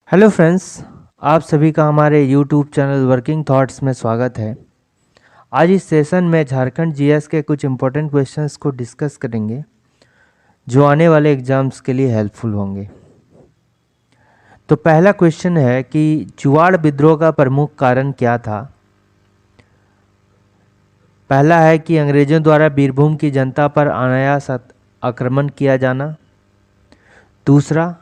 Hello friends, आप सभी का हमारे यूट्यूब चैनल वर्किंग थॉट्स में स्वागत है। आज इस सेशन में झारखंड जीएस के कुछ इम्पोर्टेंट क्वेश्चंस को डिस्कस करेंगे जो आने वाले एग्जाम्स के लिए हेल्पफुल होंगे। तो पहला क्वेश्चन है कि चुवाड़ विद्रोह का प्रमुख कारण क्या था। पहला है कि अंग्रेजों द्वारा बीरभूम की जनता पर अनायास आक्रमण किया जाना। दूसरा,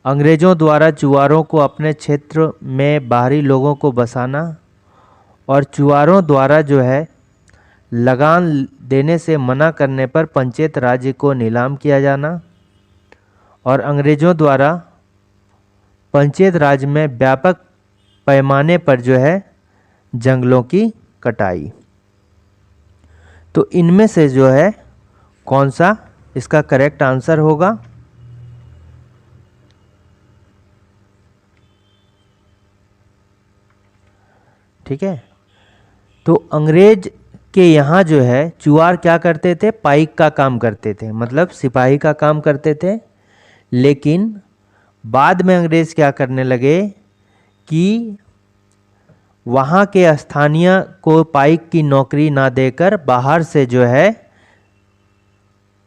अंग्रेजों द्वारा चुवारों को अपने क्षेत्र में बाहरी लोगों को बसाना और चुवारों द्वारा लगान देने से मना करने पर पंचायत राज्य को नीलाम किया जाना और अंग्रेजों द्वारा पंचायत राज में व्यापक पैमाने पर जंगलों की कटाई। तो इनमें से कौन सा इसका करेक्ट आंसर होगा। ठीक है, तो अंग्रेज के यहाँ चुवार क्या करते थे, पाइक का काम करते थे, मतलब सिपाही का काम करते थे। लेकिन बाद में अंग्रेज क्या करने लगे कि वहाँ के स्थानीय को पाइक की नौकरी ना देकर बाहर से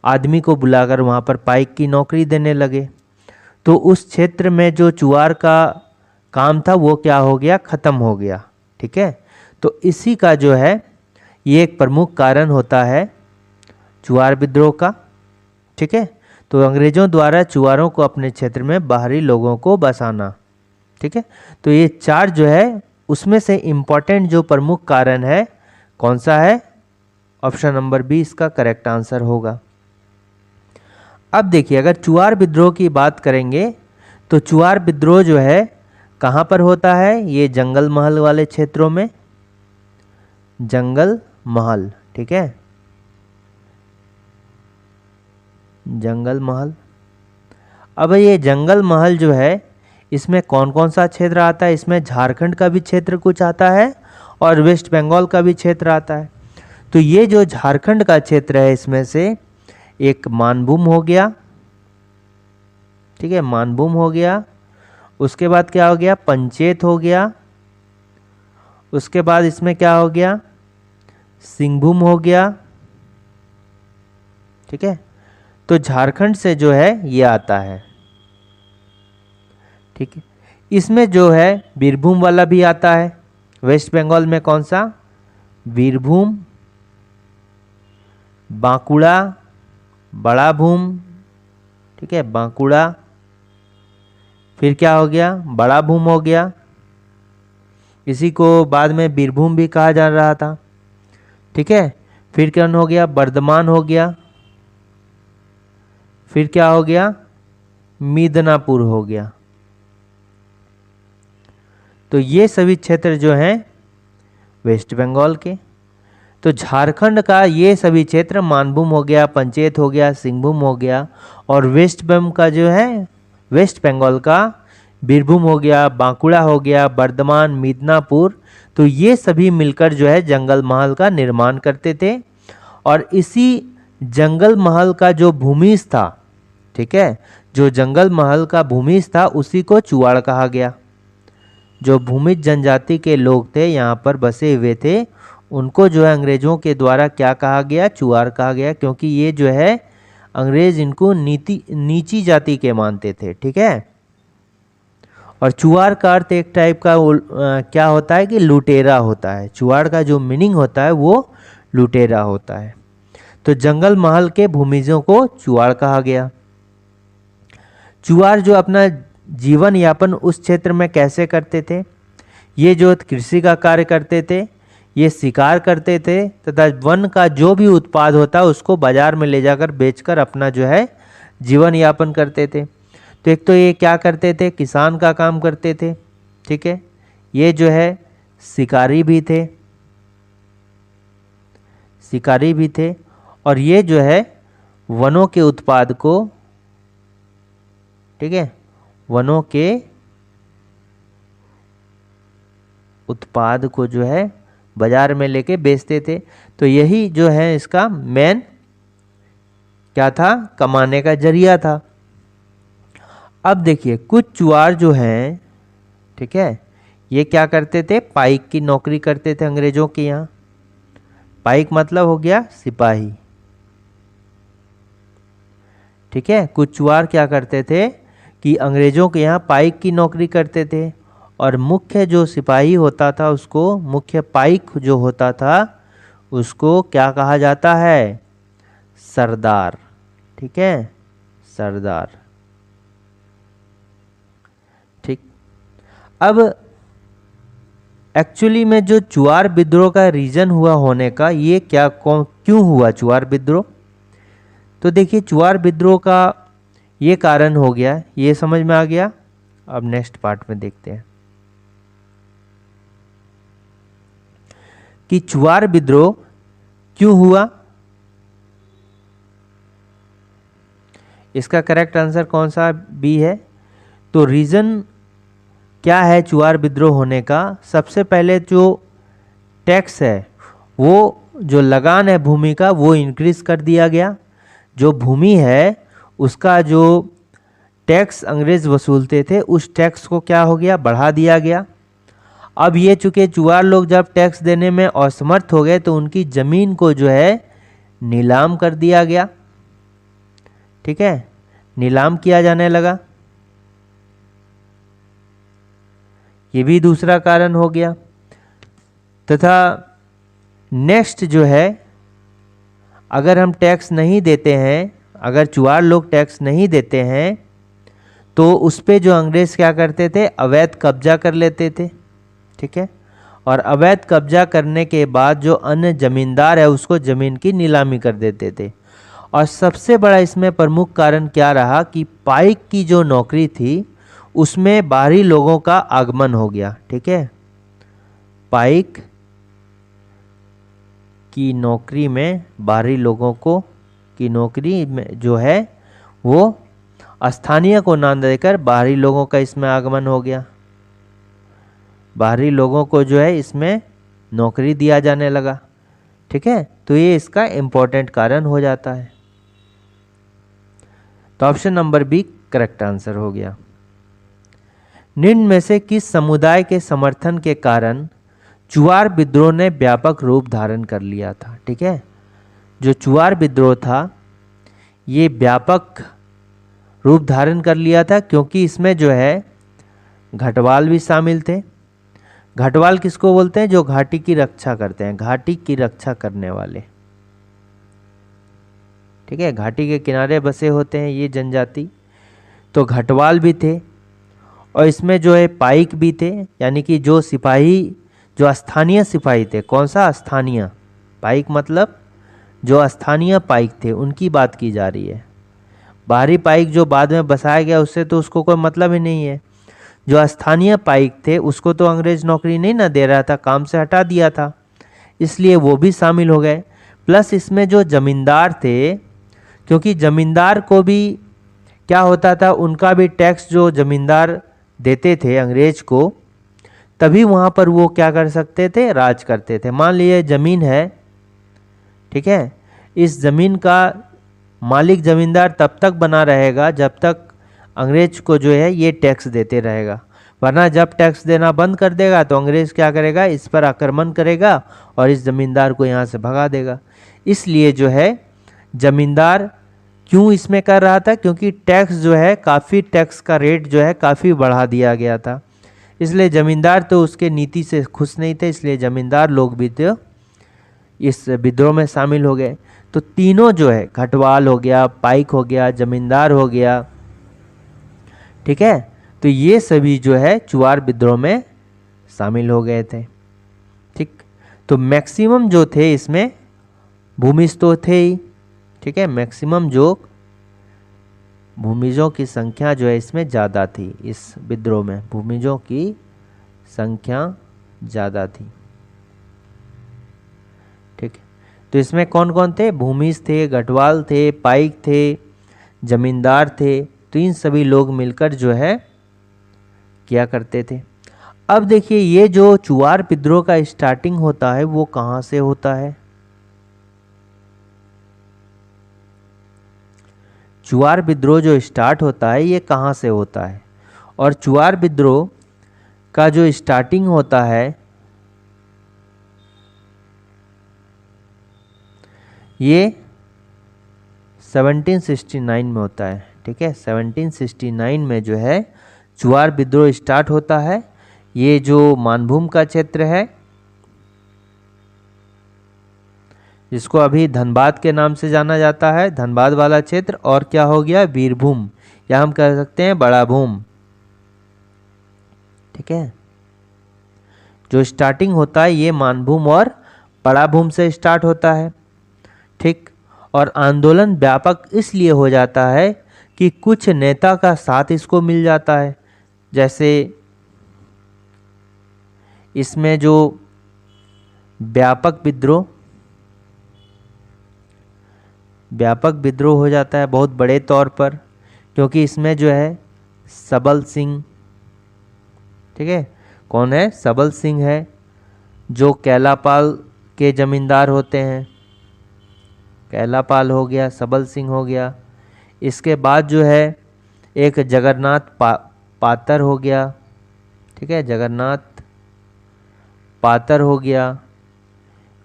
आदमी को बुलाकर वहाँ पर पाइक की नौकरी देने लगे। तो उस क्षेत्र में जो चुवार का काम था वो क्या हो गया, ख़त्म हो गया। ठीक है, तो इसी का ये एक प्रमुख कारण होता है चुवार विद्रोह का। ठीक है, तो अंग्रेजों द्वारा चुवारों को अपने क्षेत्र में बाहरी लोगों को बसाना। ठीक है, तो ये चार उसमें से इम्पोर्टेंट जो प्रमुख कारण है कौन सा है, ऑप्शन नंबर बी इसका करेक्ट आंसर होगा। अब देखिए, अगर चुवार विद्रोह की बात करेंगे तो चुवार विद्रोह कहाँ पर होता है, ये जंगल महल वाले क्षेत्रों में, जंगल महल। ठीक है, जंगल महल। अब ये जंगल महल इसमें कौन कौन सा क्षेत्र आता है, इसमें झारखंड का भी क्षेत्र कुछ आता है और वेस्ट बंगाल का भी क्षेत्र आता है। तो ये जो झारखंड का क्षेत्र है इसमें से एक मानभूम हो गया। ठीक है, मानभूम हो गया। उसके बाद क्या हो गया, पंचेत हो गया। उसके बाद इसमें क्या हो गया, सिंहभूम हो गया। ठीक है, तो झारखंड से ये आता है। ठीक है, इसमें बीरभूम वाला भी आता है। वेस्ट बंगाल में कौन सा, बीरभूम, बांकुड़ा, बड़ा भूम। ठीक है, बांकुड़ा, फिर क्या हो गया, बड़ा भूम हो गया। इसी को बाद में बीरभूम भी कहा जा रहा था। ठीक है, फिर क्या हो गया, बर्धमान हो गया। फिर क्या हो गया, मिदनापुर हो गया। तो ये सभी क्षेत्र हैं वेस्ट बंगाल के। तो झारखंड का ये सभी क्षेत्र मानभूम हो गया, पंचेत हो गया, सिंहभूम हो गया, और वेस्ट बंगाल का वेस्ट बंगाल का बीरभूम हो गया, बांकुड़ा हो गया, बर्धमान, मिदनापुर। तो ये सभी मिलकर जंगल महल का निर्माण करते थे। और इसी जंगल महल का जो भूमिज था, ठीक है, जो जंगल महल का भूमिज था उसी को चुवाड़ कहा गया। जो भूमिज जनजाति के लोग थे, यहाँ पर बसे हुए थे, उनको अंग्रेजों के द्वारा क्या कहा गया, चुवाड़ कहा गया, क्योंकि ये अंग्रेज इनको नीची जाति के मानते थे। ठीक है, और चुवाड़ का अर्थ एक टाइप का क्या होता है कि लुटेरा होता है। चुवाड़ का जो मीनिंग होता है वो लुटेरा होता है। तो जंगल महल के भूमिजों को चुवाड़ कहा गया। चुवाड़ अपना जीवन यापन उस क्षेत्र में कैसे करते थे, ये कृषि का कार्य करते थे, ये शिकार करते थे, तथा वन का जो भी उत्पाद होता है उसको बाजार में ले जाकर बेचकर अपना जीवन यापन करते थे। तो एक तो ये क्या करते थे, किसान का काम करते थे। ठीक है, ये शिकारी भी थे, शिकारी भी थे, और ये वनों के उत्पाद को, ठीक है, वनों के उत्पाद को बाजार में लेके बेचते थे। तो यही इसका मेन क्या था, कमाने का जरिया था। अब देखिए, कुछ चुवाड़ जो हैं ठीक है, ये क्या करते थे, पाइक की नौकरी करते थे अंग्रेजों के यहाँ। पाइक मतलब हो गया सिपाही। ठीक है, कुछ चुआर क्या करते थे कि अंग्रेजों के यहाँ पाइक की नौकरी करते थे, और मुख्य जो सिपाही होता था उसको, मुख्य पाइक जो होता था उसको क्या कहा जाता है, सरदार। ठीक है, सरदार। ठीक, अब एक्चुअली में जो चुआर विद्रोह का रीजन हुआ होने का, ये क्या क्यों हुआ चुआर विद्रोह, तो देखिए चुआर विद्रोह का ये कारण हो गया, ये समझ में आ गया। अब नेक्स्ट पार्ट में देखते हैं कि चुआर विद्रोह क्यों हुआ। इसका करेक्ट आंसर कौन सा बी है। तो रीजन क्या है चुआर विद्रोह होने का, सबसे पहले जो टैक्स है, वो जो लगान है भूमि का, वो इंक्रीज कर दिया गया। जो भूमि है उसका जो टैक्स अंग्रेज वसूलते थे, उस टैक्स को क्या हो गया, बढ़ा दिया गया। अब ये चूंकि चुआर लोग जब टैक्स देने में असमर्थ हो गए, तो उनकी जमीन को जो है नीलाम कर दिया गया। ठीक है, नीलाम किया जाने लगा, ये भी दूसरा कारण हो गया। तथा नेक्स्ट जो है, अगर हम टैक्स नहीं देते हैं, अगर चुआर लोग टैक्स नहीं देते हैं, तो उस पे जो अंग्रेज क्या करते थे, अवैध कब्जा कर लेते थे। ठीक है, और अवैध कब्जा करने के बाद जो अन्य जमींदार है उसको जमीन की नीलामी कर देते थे। और सबसे बड़ा इसमें प्रमुख कारण क्या रहा कि पाइक की जो नौकरी थी उसमें बाहरी लोगों का आगमन हो गया। ठीक है, पाइक की नौकरी में बाहरी लोगों को की नौकरी में जो है वो स्थानीय को ना देकर बाहरी लोगों का इसमें आगमन हो गया। बाहरी लोगों को जो है इसमें नौकरी दिया जाने लगा। ठीक है, तो ये इसका इम्पोर्टेंट कारण हो जाता है। तो option number B correct answer हो गया। निम्न में से किस समुदाय के समर्थन के कारण चुआर विद्रोह ने व्यापक रूप धारण कर लिया था। ठीक है, जो चुआर विद्रोह था ये व्यापक रूप धारण कर लिया था, क्योंकि इसमें जो है घटवाल भी शामिल थे। घटवाल किसको बोलते हैं, जो घाटी की रक्षा करते हैं, घाटी की रक्षा करने वाले। ठीक है, घाटी के किनारे बसे होते हैं ये जनजाति, तो घटवाल भी थे। और इसमें जो है पाइक भी थे, यानी कि जो सिपाही, जो स्थानीय सिपाही थे। कौन सा स्थानीय, पाइक मतलब जो स्थानीय पाइक थे उनकी बात की जा रही है। बाहरी पाइक जो बाद में बसाया गया उससे तो उसको कोई मतलब ही नहीं है। जो स्थानीय पाइक थे उसको तो अंग्रेज नौकरी नहीं ना दे रहा था, काम से हटा दिया था, इसलिए वो भी शामिल हो गए। प्लस इसमें जो जमींदार थे, क्योंकि जमींदार को भी क्या होता था, उनका भी टैक्स जो जमींदार देते थे अंग्रेज को, तभी वहाँ पर वो क्या कर सकते थे, राज करते थे। मान लीजिए ज़मीन है, ठीक है, इस ज़मीन का मालिक जमींदार तब तक बना रहेगा जब तक अंग्रेज को जो है ये टैक्स देते रहेगा, वरना जब टैक्स देना बंद कर देगा तो अंग्रेज क्या करेगा, इस पर आक्रमण करेगा और इस जमींदार को यहाँ से भगा देगा। इसलिए जो है जमींदार क्यों इसमें कर रहा था, क्योंकि टैक्स जो है काफ़ी, टैक्स का रेट जो है काफ़ी बढ़ा दिया गया था, इसलिए ज़मींदार तो उसके नीति से खुश नहीं थे, इसलिए ज़मींदार लोग भी तो इस विद्रोह में शामिल हो गए। तो तीनों जो है, घटवाल हो गया, पाइक हो गया, ज़मींदार हो गया, ठीक है, तो ये सभी जो है चुआर विद्रोह में शामिल हो गए थे। ठीक, तो मैक्सिमम जो थे इसमें भूमिज तो थे ही, ठीक है, मैक्सिमम जो भूमिजों की संख्या जो है इसमें ज़्यादा थी, इस विद्रोह में भूमिजों की संख्या ज़्यादा थी। ठीक है, तो इसमें कौन कौन थे, भूमिज थे, गढ़वाल थे, पाइक थे, जमींदार थे, तो इन सभी लोग मिलकर जो है क्या करते थे। अब देखिए ये जो चुआर विद्रोह का स्टार्टिंग होता है वो कहाँ से होता है। चुआर विद्रोह जो स्टार्ट होता है ये कहाँ से होता है, और चुआर विद्रोह का जो स्टार्टिंग होता है ये 1769 में होता है। ठीक है, 1769 में जो है चुआर विद्रोह स्टार्ट होता है। ये जो मानभूम का क्षेत्र है, जिसको अभी धनबाद के नाम से जाना जाता है, धनबाद वाला क्षेत्र, और क्या हो गया, वीरभूम, या हम कह सकते हैं बड़ा भूम। ठीक है, जो स्टार्टिंग होता है ये मानभूम और बड़ा भूम से स्टार्ट होता है। ठीक, और आंदोलन व्यापक इसलिए हो जाता है कि कुछ नेता का साथ इसको मिल जाता है। जैसे इसमें जो व्यापक विद्रोह हो जाता है बहुत बड़े तौर पर, क्योंकि इसमें जो है सबल सिंह, ठीक है, कौन है, सबल सिंह है, जो कैलापाल के जमींदार होते हैं। कैलापाल हो गया, सबल सिंह हो गया। इसके बाद जो है एक जगन्नाथ पातर हो गया। ठीक है, जगन्नाथ पातर हो गया।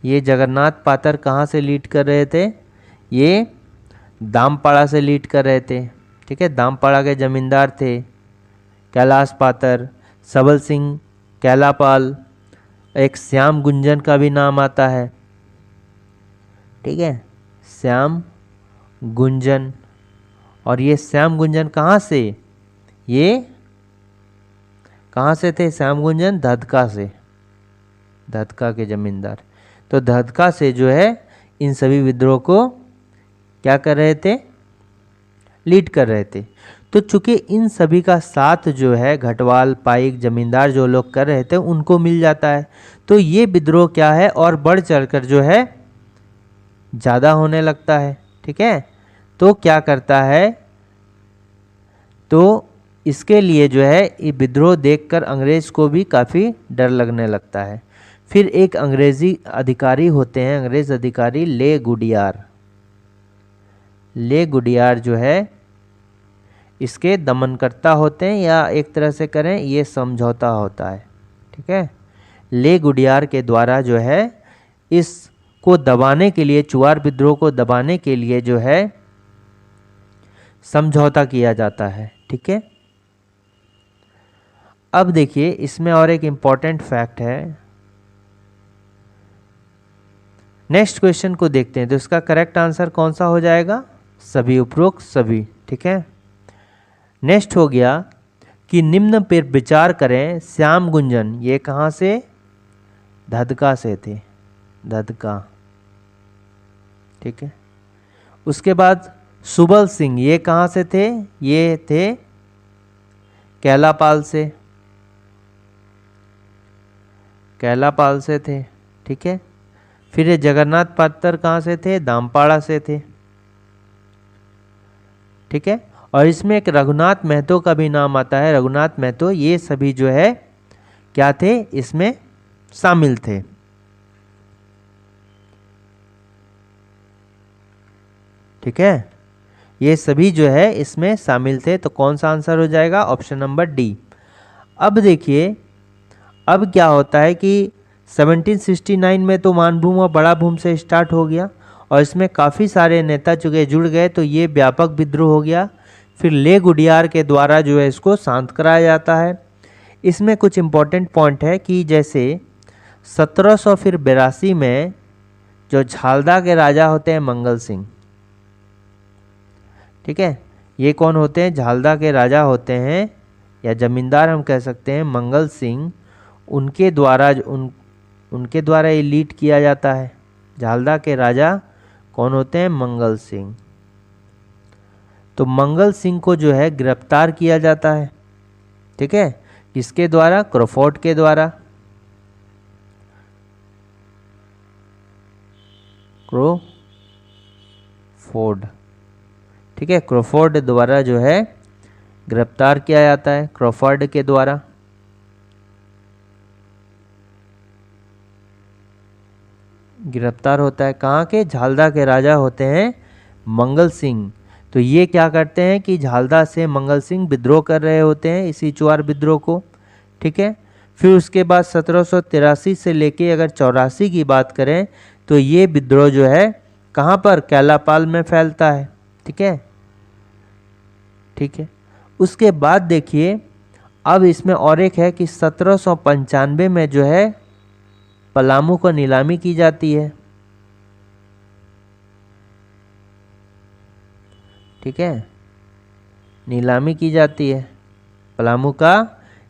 ये जगन्नाथ पातर कहाँ से लीड कर रहे थे, ये दामपाड़ा से लीड कर रहे थे। ठीक है, दामपाड़ा के जमींदार थे कैलाश पातर। सबल सिंह, कैलापाल, एक श्याम गुंजन का भी नाम आता है। ठीक है, श्याम गुंजन, और ये श्याम गुंजन कहाँ से, ये कहाँ से थे श्याम गुंजन, धदका से, धदका के जमींदार। तो धदका से जो है इन सभी विद्रोह को क्या कर रहे थे, लीड कर रहे थे। तो चूंकि इन सभी का साथ जो है घटवाल, पाइक, जमींदार जो लोग कर रहे थे उनको मिल जाता है, तो ये विद्रोह क्या है और बढ़ चढ़कर जो है ज़्यादा होने लगता है। ठीक है, तो क्या करता है, तो इसके लिए जो है ये विद्रोह देखकर अंग्रेज को भी काफ़ी डर लगने लगता है। फिर एक अंग्रेजी अधिकारी होते हैं, अंग्रेज अधिकारी ले गुडियार। ले गुडियार जो है इसके दमनकर्ता होते हैं, या एक तरह से करें ये समझौता होता है। ठीक है, ले गुडियार के द्वारा जो है इसको दबाने के लिए, चुआर विद्रोह को दबाने के लिए जो है समझौता किया जाता है। ठीक है, अब देखिए इसमें और एक इंपॉर्टेंट फैक्ट है। नेक्स्ट क्वेश्चन को देखते हैं, तो इसका करेक्ट आंसर कौन सा हो जाएगा, सभी, उपरोक्त सभी। ठीक है, नेक्स्ट हो गया कि निम्न पर विचार करें। श्याम गुंजन ये कहाँ से, धदका से थे, धदका। ठीक है, उसके बाद सुबल सिंह ये कहाँ से थे, ये थे कैलापाल से, कैलापाल से थे। ठीक है, फिर ये जगन्नाथ पात्र कहाँ से थे, दामपाड़ा से थे। ठीक है, और इसमें एक रघुनाथ महतो का भी नाम आता है, रघुनाथ महतो। ये सभी जो है क्या थे, इसमें शामिल थे। ठीक है, ये सभी जो है इसमें शामिल थे। तो कौन सा आंसर हो जाएगा, ऑप्शन नंबर डी। अब देखिए अब क्या होता है कि 1769 में तो मानभूम और बड़ा भूम से स्टार्ट हो गया, और इसमें काफ़ी सारे नेता चुके जुड़ गए, तो ये व्यापक विद्रोह हो गया। फिर ले गुडियार के द्वारा जो है इसको शांत कराया जाता है। इसमें कुछ इम्पोर्टेंट पॉइंट है कि जैसे 1782 में जो झालदा के राजा होते हैं मंगल सिंह। ठीक है, ये कौन होते हैं, झालदा के राजा होते हैं, या जमींदार हम कह सकते हैं, मंगल सिंह। उनके द्वारा ये लीड किया जाता है। झालदा के राजा कौन होते हैं, मंगल सिंह। तो मंगल सिंह को जो है गिरफ्तार किया जाता है। ठीक है, किसके द्वारा, क्रॉफोर्ड के द्वारा, क्रॉफोर्ड। ठीक है, क्रॉफोर्ड द्वारा जो है गिरफ्तार किया जाता है, क्रॉफोर्ड के द्वारा। गिरफ्तार होता है कहाँ के, झालदा के राजा होते हैं मंगल सिंह। तो ये क्या करते हैं कि झालदा से मंगल सिंह विद्रोह कर रहे होते हैं, इसी चुआर विद्रोह को। ठीक है, फिर उसके बाद 1783 से लेके अगर 84 की बात करें तो ये विद्रोह जो है कहाँ पर, कैलापाल में फैलता है। ठीक है, ठीक है। उसके बाद देखिए अब इसमें और एक है कि 1795 में जो है पलामू को नीलामी की जाती है। ठीक है, नीलामी की जाती है, पलामू का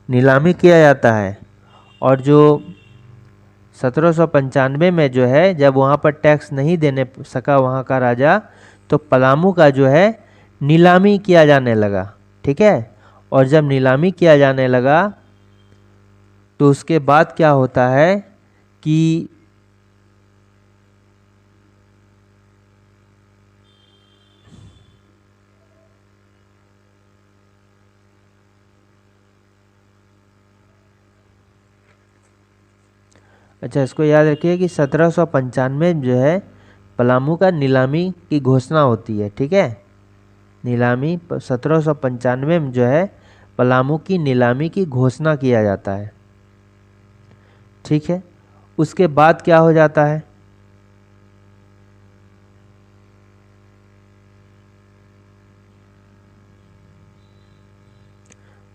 नीलामी किया जाता है। और जो 1795 में जो है जब वहाँ पर टैक्स नहीं देने सका वहाँ का राजा, तो पलामू का जो है नीलामी किया जाने लगा। ठीक है, और जब नीलामी किया जाने लगा तो उसके बाद क्या होता है कि अच्छा, इसको याद रखिए कि 1795 जो है पलामू का नीलामी की घोषणा होती है। ठीक है, नीलामी 1795 में जो है पलामू की नीलामी की घोषणा किया जाता है। ठीक है, उसके बाद क्या हो जाता है,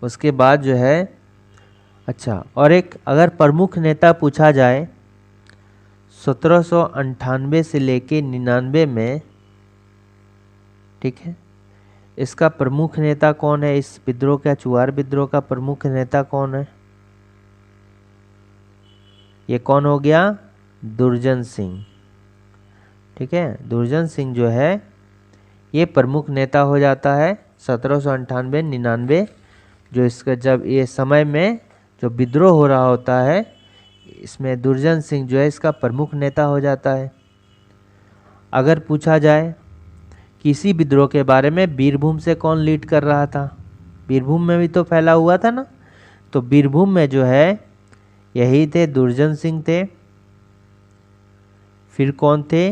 उसके बाद जो है, अच्छा, और एक अगर प्रमुख नेता पूछा जाए 1798 से लेके 99 में, ठीक है, इसका प्रमुख नेता कौन है, इस विद्रोह का, चुआर विद्रोह का प्रमुख नेता कौन है, ये कौन हो गया, दुर्जन सिंह। ठीक है, दुर्जन सिंह जो है ये प्रमुख नेता हो जाता है 1798-99, जो इसका जब ये समय में जो विद्रोह हो रहा होता है इसमें दुर्जन सिंह जो है इसका प्रमुख नेता हो जाता है। अगर पूछा जाए किसी विद्रोह के बारे में, बीरभूम से कौन लीड कर रहा था, बीरभूम में भी तो फैला हुआ था ना, तो बीरभूम में जो है यही थे, दुर्जन सिंह थे। फिर कौन थे,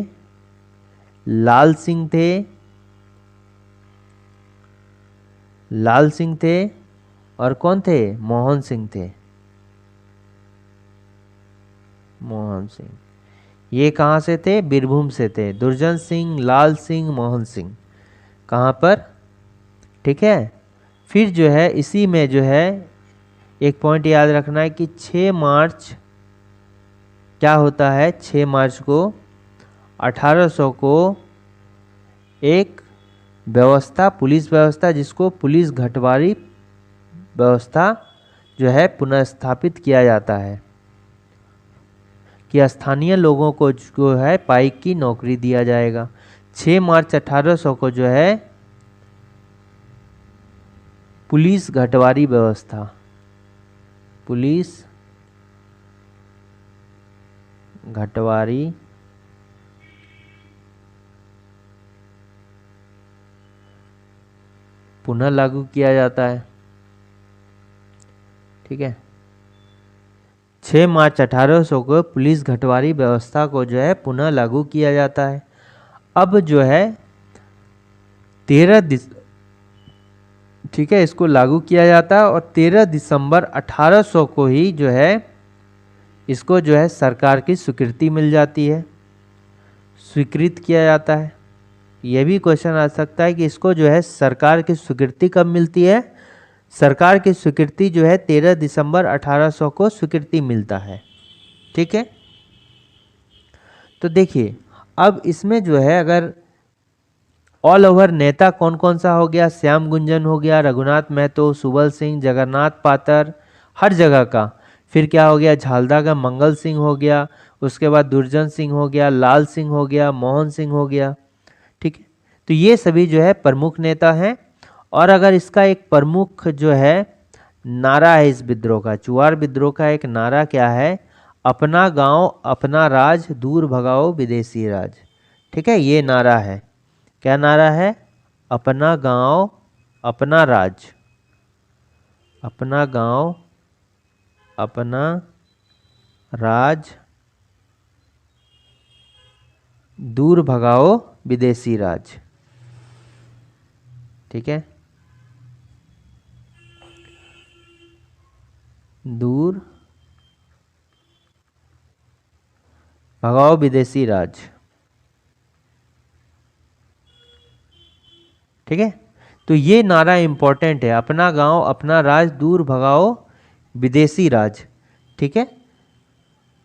लाल सिंह थे, लाल सिंह थे, और कौन थे, मोहन सिंह थे, मोहन सिंह। ये कहाँ से थे, बीरभूम से थे, दुर्जन सिंह, लाल सिंह, मोहन सिंह, कहाँ पर। ठीक है, फिर जो है इसी में जो है एक पॉइंट याद रखना है कि 6 मार्च क्या होता है, 6 मार्च को 1800 को एक व्यवस्था, पुलिस व्यवस्था, जिसको पुलिस घटवारी व्यवस्था जो है पुनः स्थापित किया जाता है कि स्थानीय लोगों को जो है पाइक की नौकरी दिया जाएगा। 6 मार्च 1800 को जो है पुलिस घटवारी व्यवस्था, पुलिस घटवारी पुनः लागू किया जाता है। ठीक है, 6 मार्च 1800 को पुलिस घटवारी व्यवस्था को जो है पुनः लागू किया जाता है। अब जो है 13 ठीक है, इसको लागू किया जाता है और 13 दिसंबर 1800 को ही जो है इसको जो है सरकार की स्वीकृति मिल जाती है, स्वीकृत किया जाता है। यह भी क्वेश्चन आ सकता है कि इसको जो है सरकार की स्वीकृति कब मिलती है, सरकार की स्वीकृति जो है 13 दिसंबर 1800 को स्वीकृति मिलता है। ठीक है, तो देखिए अब इसमें जो है अगर ऑल ओवर नेता कौन कौन सा हो गया, श्याम गुंजन हो गया, रघुनाथ महतो, सुबल सिंह, जगन्नाथ पातर, हर जगह का। फिर क्या हो गया, झालदा का मंगल सिंह हो गया, उसके बाद दुर्जन सिंह हो गया, लाल सिंह हो गया, मोहन सिंह हो गया। ठीक है, तो ये सभी जो है प्रमुख नेता हैं। और अगर इसका एक प्रमुख जो है नारा है इस विद्रोह का, चुआर विद्रोह का एक नारा क्या है, अपना गांव अपना राज, दूर भगाओ विदेशी राज। ठीक है, ये नारा है, क्या नारा है, अपना गांव अपना राज, अपना गांव अपना राज, दूर भगाओ विदेशी राज। ठीक है, दूर भगाओ विदेशी राज। ठीक है, तो ये नारा इंपॉर्टेंट है, अपना गांव अपना राज दूर भगाओ विदेशी राज। ठीक है,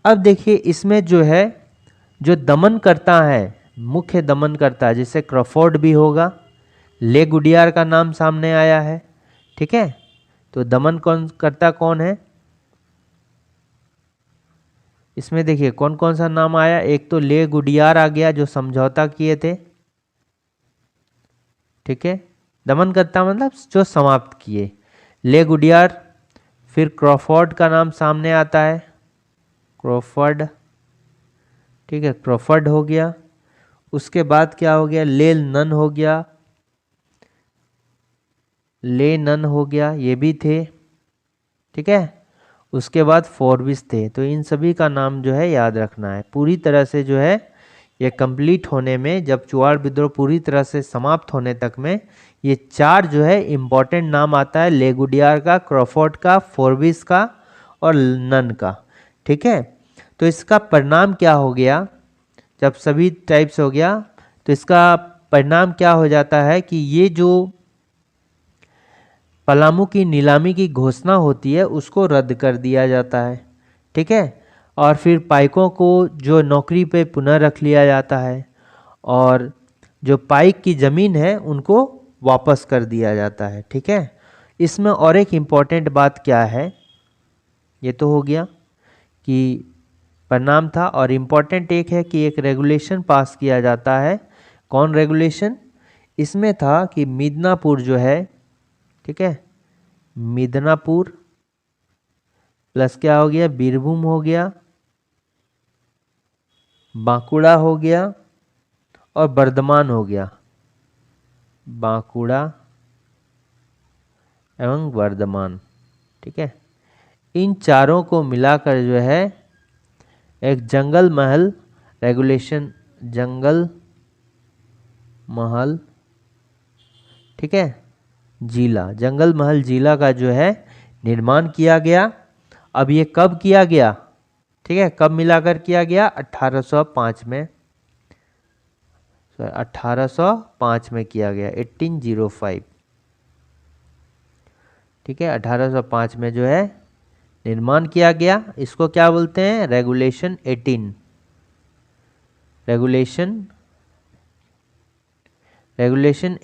अब देखिए इसमें जो है, जो दमन करता है, मुख्य दमन करता है, जैसे क्रॉफोर्ड भी होगा, ले गुडियार का नाम सामने आया है। ठीक है, तो दमन कौन करता, कौन है इसमें? देखिए कौन कौन सा नाम आया, एक तो ले गुडियार आ गया जो समझौता किए थे। ठीक है, दमन करता मतलब जो समाप्त किए, ले गुडियार। फिर क्रॉफोर्ड का नाम सामने आता है, क्रॉफोर्ड। ठीक है, क्रॉफोर्ड हो गया। उसके बाद क्या हो गया, ले नन हो गया, ले नन हो गया, ये भी थे। ठीक है, उसके बाद फोर्बिस थे। तो इन सभी का नाम जो है याद रखना है। पूरी तरह से जो है ये कंप्लीट होने में, जब चुआड़ विद्रोह पूरी तरह से समाप्त होने तक में, ये चार जो है इम्पोर्टेंट नाम आता है, ले गुडियार का, क्रॉफोर्ड का, फोर्बिस का और नन का। ठीक है, तो इसका परिणाम क्या हो गया, जब सभी टाइप्स हो गया तो इसका परिणाम क्या हो जाता है कि ये जो पलामू की नीलामी की घोषणा होती है उसको रद्द कर दिया जाता है। ठीक है, और फिर पाइकों को जो नौकरी पे पुनः रख लिया जाता है, और जो पाइक की ज़मीन है उनको वापस कर दिया जाता है। ठीक है, इसमें और एक इम्पॉर्टेंट बात क्या है, ये तो हो गया कि परिणाम था, और इम्पॉर्टेंट एक है कि एक रेगुलेशन पास किया जाता है। कौन रेगुलेशन? इसमें था कि मिदनापुर जो है, ठीक है, मिदनापुर प्लस क्या हो गया, बीरभूम हो गया, बांकुड़ा हो गया और बर्धमान हो गया, बांकुड़ा एवं बर्धमान। ठीक है, इन चारों को मिलाकर जो है एक जंगल महल रेगुलेशन, जंगल महल, ठीक है, जिला, जंगल महल जिला का जो है निर्माण किया गया। अब ये कब किया गया? ठीक है, कब मिलाकर किया गया? 1805 में, 1805 में किया गया, 1805। ठीक है, 1805 में जो है निर्माण किया गया। इसको क्या बोलते हैं? रेगुलेशन 18। रेगुलेशन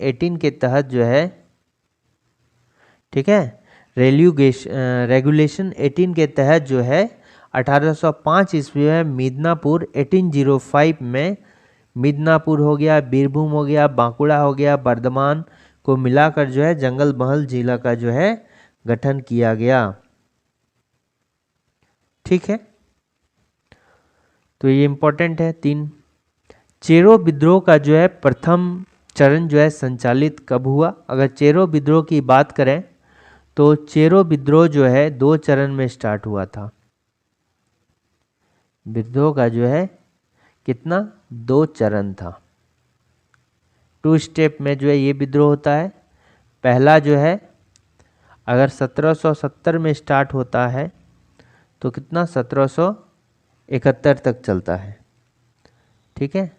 18 के तहत जो है, ठीक है, रेगुलेशन 18 के तहत जो है 1805 ईस्वी में मिदनापुर, 1805 में मिदनापुर हो गया, बीरभूम हो गया, बांकुड़ा हो गया, बर्धमान को मिलाकर जो है जंगल महल जिला का जो है गठन किया गया। ठीक है, तो ये इंपॉर्टेंट है। 3, चेरो विद्रोह का जो है प्रथम चरण जो है संचालित कब हुआ? अगर चेरो विद्रोह की बात करें तो चेरो विद्रोह जो है 2 चरण में स्टार्ट हुआ था। विद्रोह का जो है कितना? 2 चरण था। 2 स्टेप में जो है ये विद्रोह होता है। पहला जो है अगर 1770 में स्टार्ट होता है तो कितना? 1771 तक चलता है। ठीक है,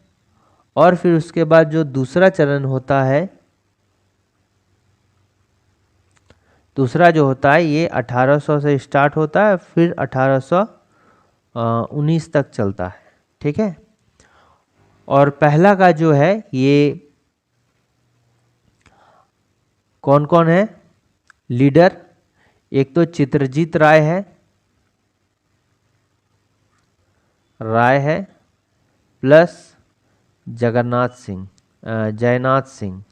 और फिर उसके बाद जो दूसरा चरण होता है, दूसरा जो होता है ये 1800 से स्टार्ट होता है, फिर 1819 तक चलता है। ठीक है, और पहला का जो है ये कौन कौन है लीडर? एक तो चित्रजीत राय है प्लस जगन्नाथ सिंह, जयनाथ सिंह,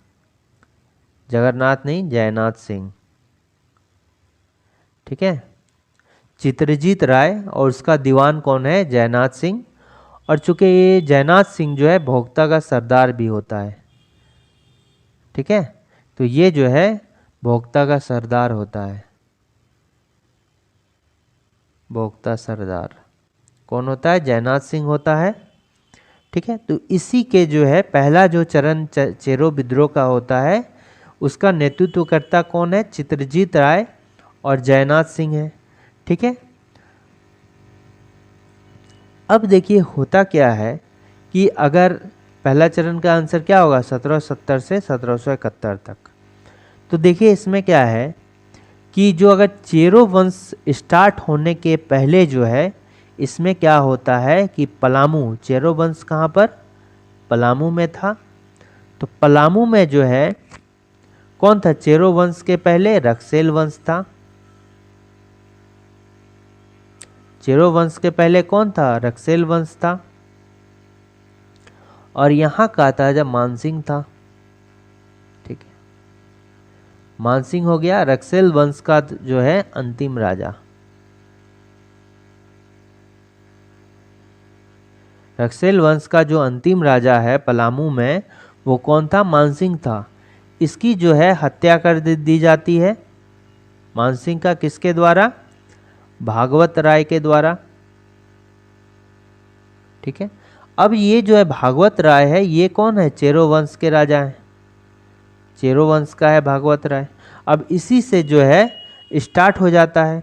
जगन्नाथ नहीं, जयनाथ सिंह। ठीक है, चित्रजीत राय और उसका दीवान कौन है? जयनाथ सिंह। और चूंकि ये जयनाथ सिंह जो है भोक्ता का सरदार भी होता है। ठीक है, तो ये जो है भोक्ता का सरदार होता है। भोक्ता सरदार कौन होता है? जयनाथ सिंह होता है। ठीक है, तो इसी के जो है पहला जो चरण चेरो विद्रोह का होता है उसका नेतृत्व करता कौन है? चित्रजीत राय और जयनाथ सिंह है। ठीक है, अब देखिए होता क्या है कि अगर पहला चरण का आंसर क्या होगा 1770 से 1771 तक, तो देखिए इसमें क्या है कि जो अगर चेरो वंश स्टार्ट होने के पहले जो है इसमें क्या होता है कि पलामू, चेरो वंश कहाँ पर, पलामू में था। तो पलामू में जो है कौन था, चेरो वंश के पहले रक्सेल वंश था। चेरो वंश के पहले कौन था, रक्सेल वंश था। और यहाँ का था जब मानसिंह था, ठीक है। मानसिंह हो गया रक्सेल वंश का जो है अंतिम राजा। रक्सेल वंश का जो अंतिम राजा है पलामू में वो कौन था, मानसिंह था। इसकी जो है हत्या कर दी जाती है मानसिंह का, किसके द्वारा, भागवत राय के द्वारा, ठीक है। अब ये जो है भागवत राय है ये कौन है, चेरो वंश के राजा हैं, चेरो वंश का है भागवत राय। अब इसी से जो है स्टार्ट हो जाता है,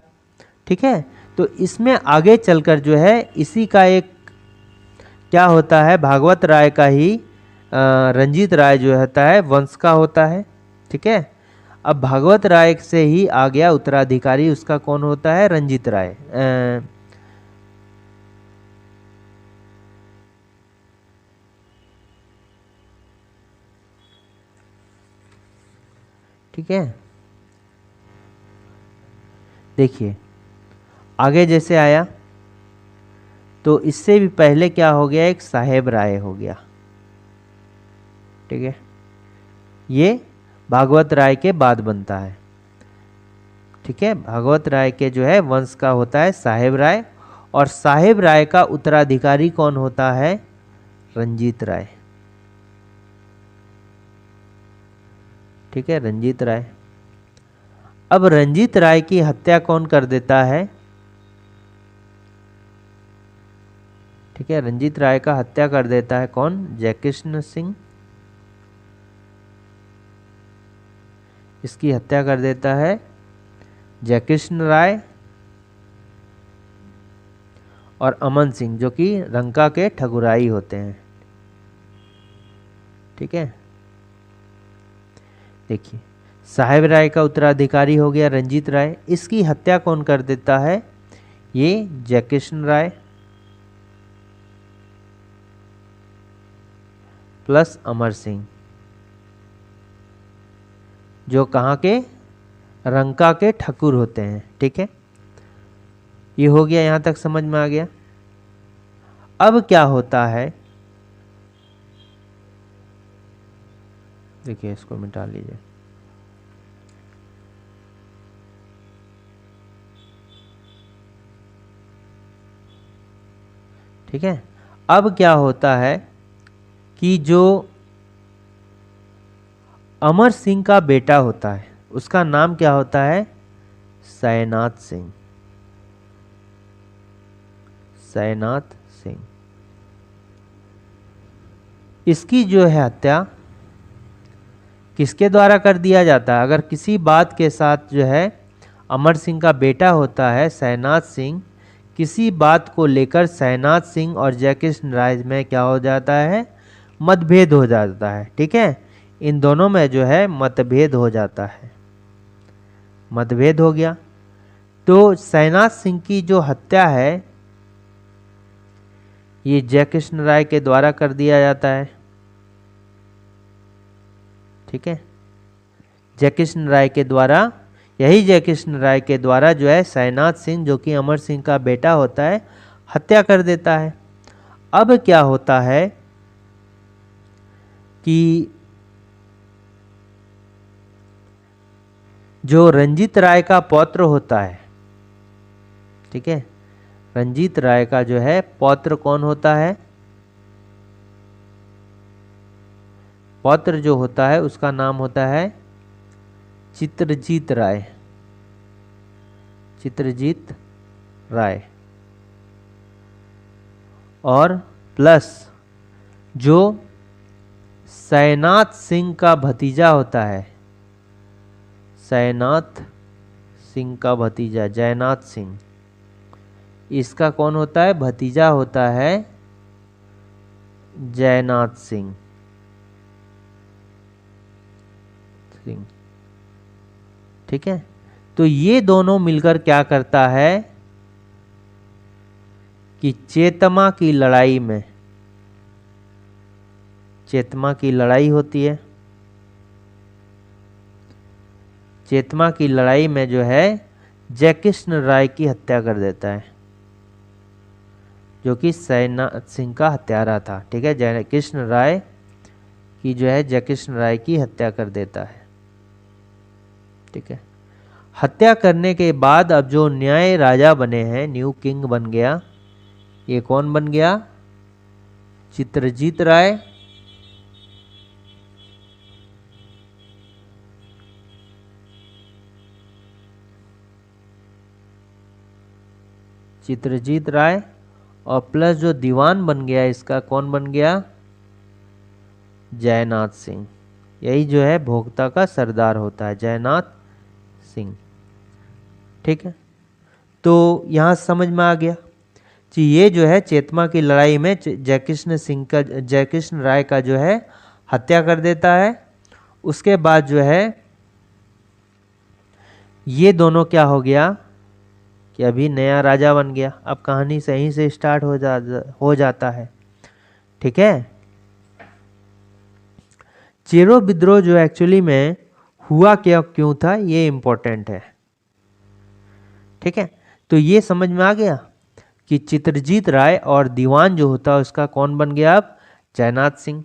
ठीक है। तो इसमें आगे चलकर जो है इसी का एक क्या होता है, भागवत राय का ही रंजीत राय जो होता है वंश का होता है, ठीक है। अब भागवत राय से ही आ गया उत्तराधिकारी, उसका कौन होता है, रंजीत राय। ठीक है, देखिए आगे जैसे आया तो इससे भी पहले क्या हो गया, एक साहेब राय हो गया, ठीक है। ये भागवत राय के बाद बनता है, ठीक है। भागवत राय के जो है वंश का होता है साहेब राय, और साहेब राय का उत्तराधिकारी कौन होता है, रंजीत राय, ठीक है, रंजीत राय। अब रंजीत राय की हत्या कौन कर देता है, ठीक है, रंजीत राय का हत्या कर देता है कौन, जयकृष्ण सिंह। इसकी हत्या कर देता है जयकृष्ण राय और अमन सिंह, जो कि रंका के ठकुराई होते हैं, ठीक है। देखिए साहेब राय का उत्तराधिकारी हो गया रंजीत राय, इसकी हत्या कौन कर देता है, ये जयकृष्ण राय प्लस अमर सिंह, जो कहाँ के, रंका के ठाकुर होते हैं, ठीक है। ये हो गया, यहां तक समझ में आ गया। अब क्या होता है, देखिए इसको मिटा लीजिए, ठीक है। अब क्या होता है कि जो अमर सिंह का बेटा होता है उसका नाम क्या होता है, सैनाथ सिंह, सैनाथ सिंह। इसकी जो है हत्या किसके द्वारा कर दिया जाता है, अगर किसी बात के साथ जो है अमर सिंह का बेटा होता है सैनाथ सिंह, किसी बात को लेकर सैनाथ सिंह और जयकृष्ण राय में क्या हो जाता है, मतभेद हो जाता है, ठीक है। इन दोनों में जो है मतभेद हो जाता है, मतभेद हो गया। तो सैनाथ सिंह की जो हत्या है ये जयकृष्ण राय के द्वारा कर दिया जाता है, ठीक है। जयकृष्ण राय के द्वारा, यही जयकृष्ण राय के द्वारा जो है सैनाथ सिंह, जो कि अमर सिंह का बेटा होता है, हत्या कर देता है। अब क्या होता है कि जो रंजीत राय का पौत्र होता है, ठीक है, रंजीत राय का जो है पौत्र कौन होता है, पौत्र जो होता है उसका नाम होता है चित्रजीत राय, चित्रजीत राय। और प्लस जो सैनाथ सिंह का भतीजा होता है, सैनाथ सिंह का भतीजा जयनाथ सिंह, इसका कौन होता है? भतीजा होता है जयनाथ सिंह। ठीक है, तो ये दोनों मिलकर क्या करता है कि चेतमा की लड़ाई में, चेतमा की लड़ाई होती है, चेतमा की लड़ाई में जो है जयकृष्ण राय की हत्या कर देता है, जो कि जयनाथ सिंह का हत्यारा था। ठीक है, जयकृष्ण राय की जो है जयकृष्ण राय की हत्या कर देता है। ठीक है, हत्या करने के बाद अब जो न्याय राजा बने हैं, न्यू किंग बन गया, ये कौन बन गया? चित्रजीत राय। चित्रजीत राय और प्लस जो दीवान बन गया इसका कौन बन गया? जयनाथ सिंह। यही जो है भोक्ता का सरदार होता है, जयनाथ सिंह। ठीक है, तो यहां समझ में आ गया कि ये जो है चेतमा की लड़ाई में जयकृष्ण राय का जो है हत्या कर देता है। उसके बाद जो है ये दोनों क्या हो गया कि अभी नया राजा बन गया। अब कहानी सही से स्टार्ट हो जाता है। ठीक है, चेरो विद्रोह जो एक्चुअली में हुआ क्यों था, ये इंपॉर्टेंट है। ठीक है, तो ये समझ में आ गया कि चित्रजीत राय और दीवान जो होता है उसका कौन बन गया? अब जयनाथ सिंह।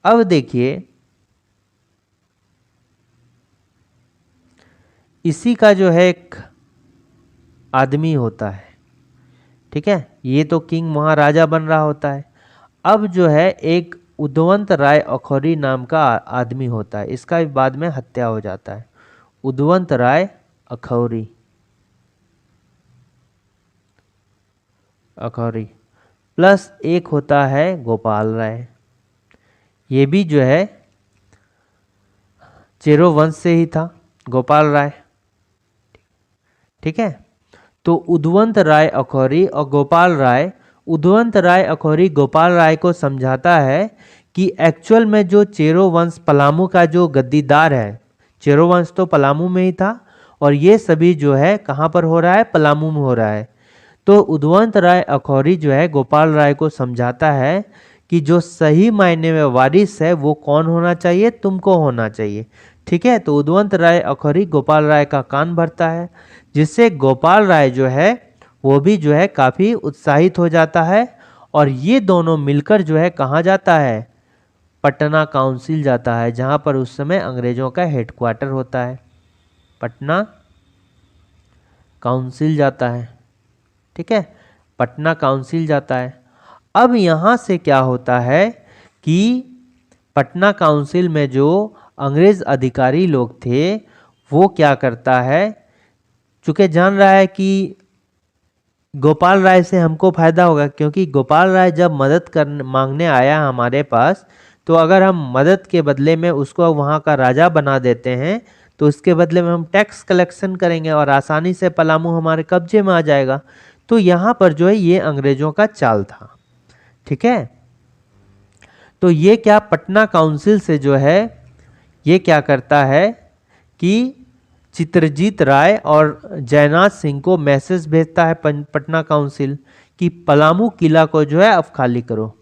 अब देखिए इसी का जो है एक आदमी होता है। ठीक है, ये तो किंग महाराजा बन रहा होता है। अब जो है एक उदवंत राय अखौरी नाम का आदमी होता है, इसका भी बाद में हत्या हो जाता है। उदवंत राय अखौरी, अखौरी प्लस एक होता है गोपाल राय, ये भी जो है चेरो वंश से ही था, गोपाल राय। ठीक है, तो उदवंत राय अखौरी और गोपाल राय, उदवंत राय अखौरी गोपाल राय को समझाता है कि एक्चुअल में जो चेरो वंश पलामू का जो गद्दीदार है, चेरो वंश तो पलामू में ही था और ये सभी जो है कहाँ पर हो रहा है? पलामू में हो रहा है। तो उदवंत राय अखौरी जो है गोपाल राय को समझाता है कि जो सही मायने में वारिस है वो कौन होना चाहिए? तुमको होना चाहिए। ठीक है, तो उदवंत राय अखौरी गोपाल राय का कान भरता है, जिससे गोपाल राय जो है वो भी जो है काफ़ी उत्साहित हो जाता है और ये दोनों मिलकर जो है कहाँ जाता है? पटना काउंसिल जाता है, जहाँ पर उस समय अंग्रेजों का हेडक्वार्टर होता है। पटना काउंसिल जाता है। ठीक है, पटना काउंसिल जाता है। अब यहाँ से क्या होता है कि पटना काउंसिल में जो अंग्रेज अधिकारी लोग थे वो क्या करता है, चूंकि जान रहा है कि गोपाल राय से हमको फायदा होगा, क्योंकि गोपाल राय जब मदद मांगने आया हमारे पास, तो अगर हम मदद के बदले में उसको वहाँ का राजा बना देते हैं तो उसके बदले में हम टैक्स कलेक्शन करेंगे और आसानी से पलामू हमारे कब्जे में आ जाएगा। तो यहाँ पर जो है ये अंग्रेजों का चाल था। ठीक है, तो ये क्या पटना काउंसिल से जो है ये क्या करता है कि चित्रजीत राय और जयनाथ सिंह को मैसेज भेजता है पटना काउंसिल कि पलामू किला को जो है अब खाली करो।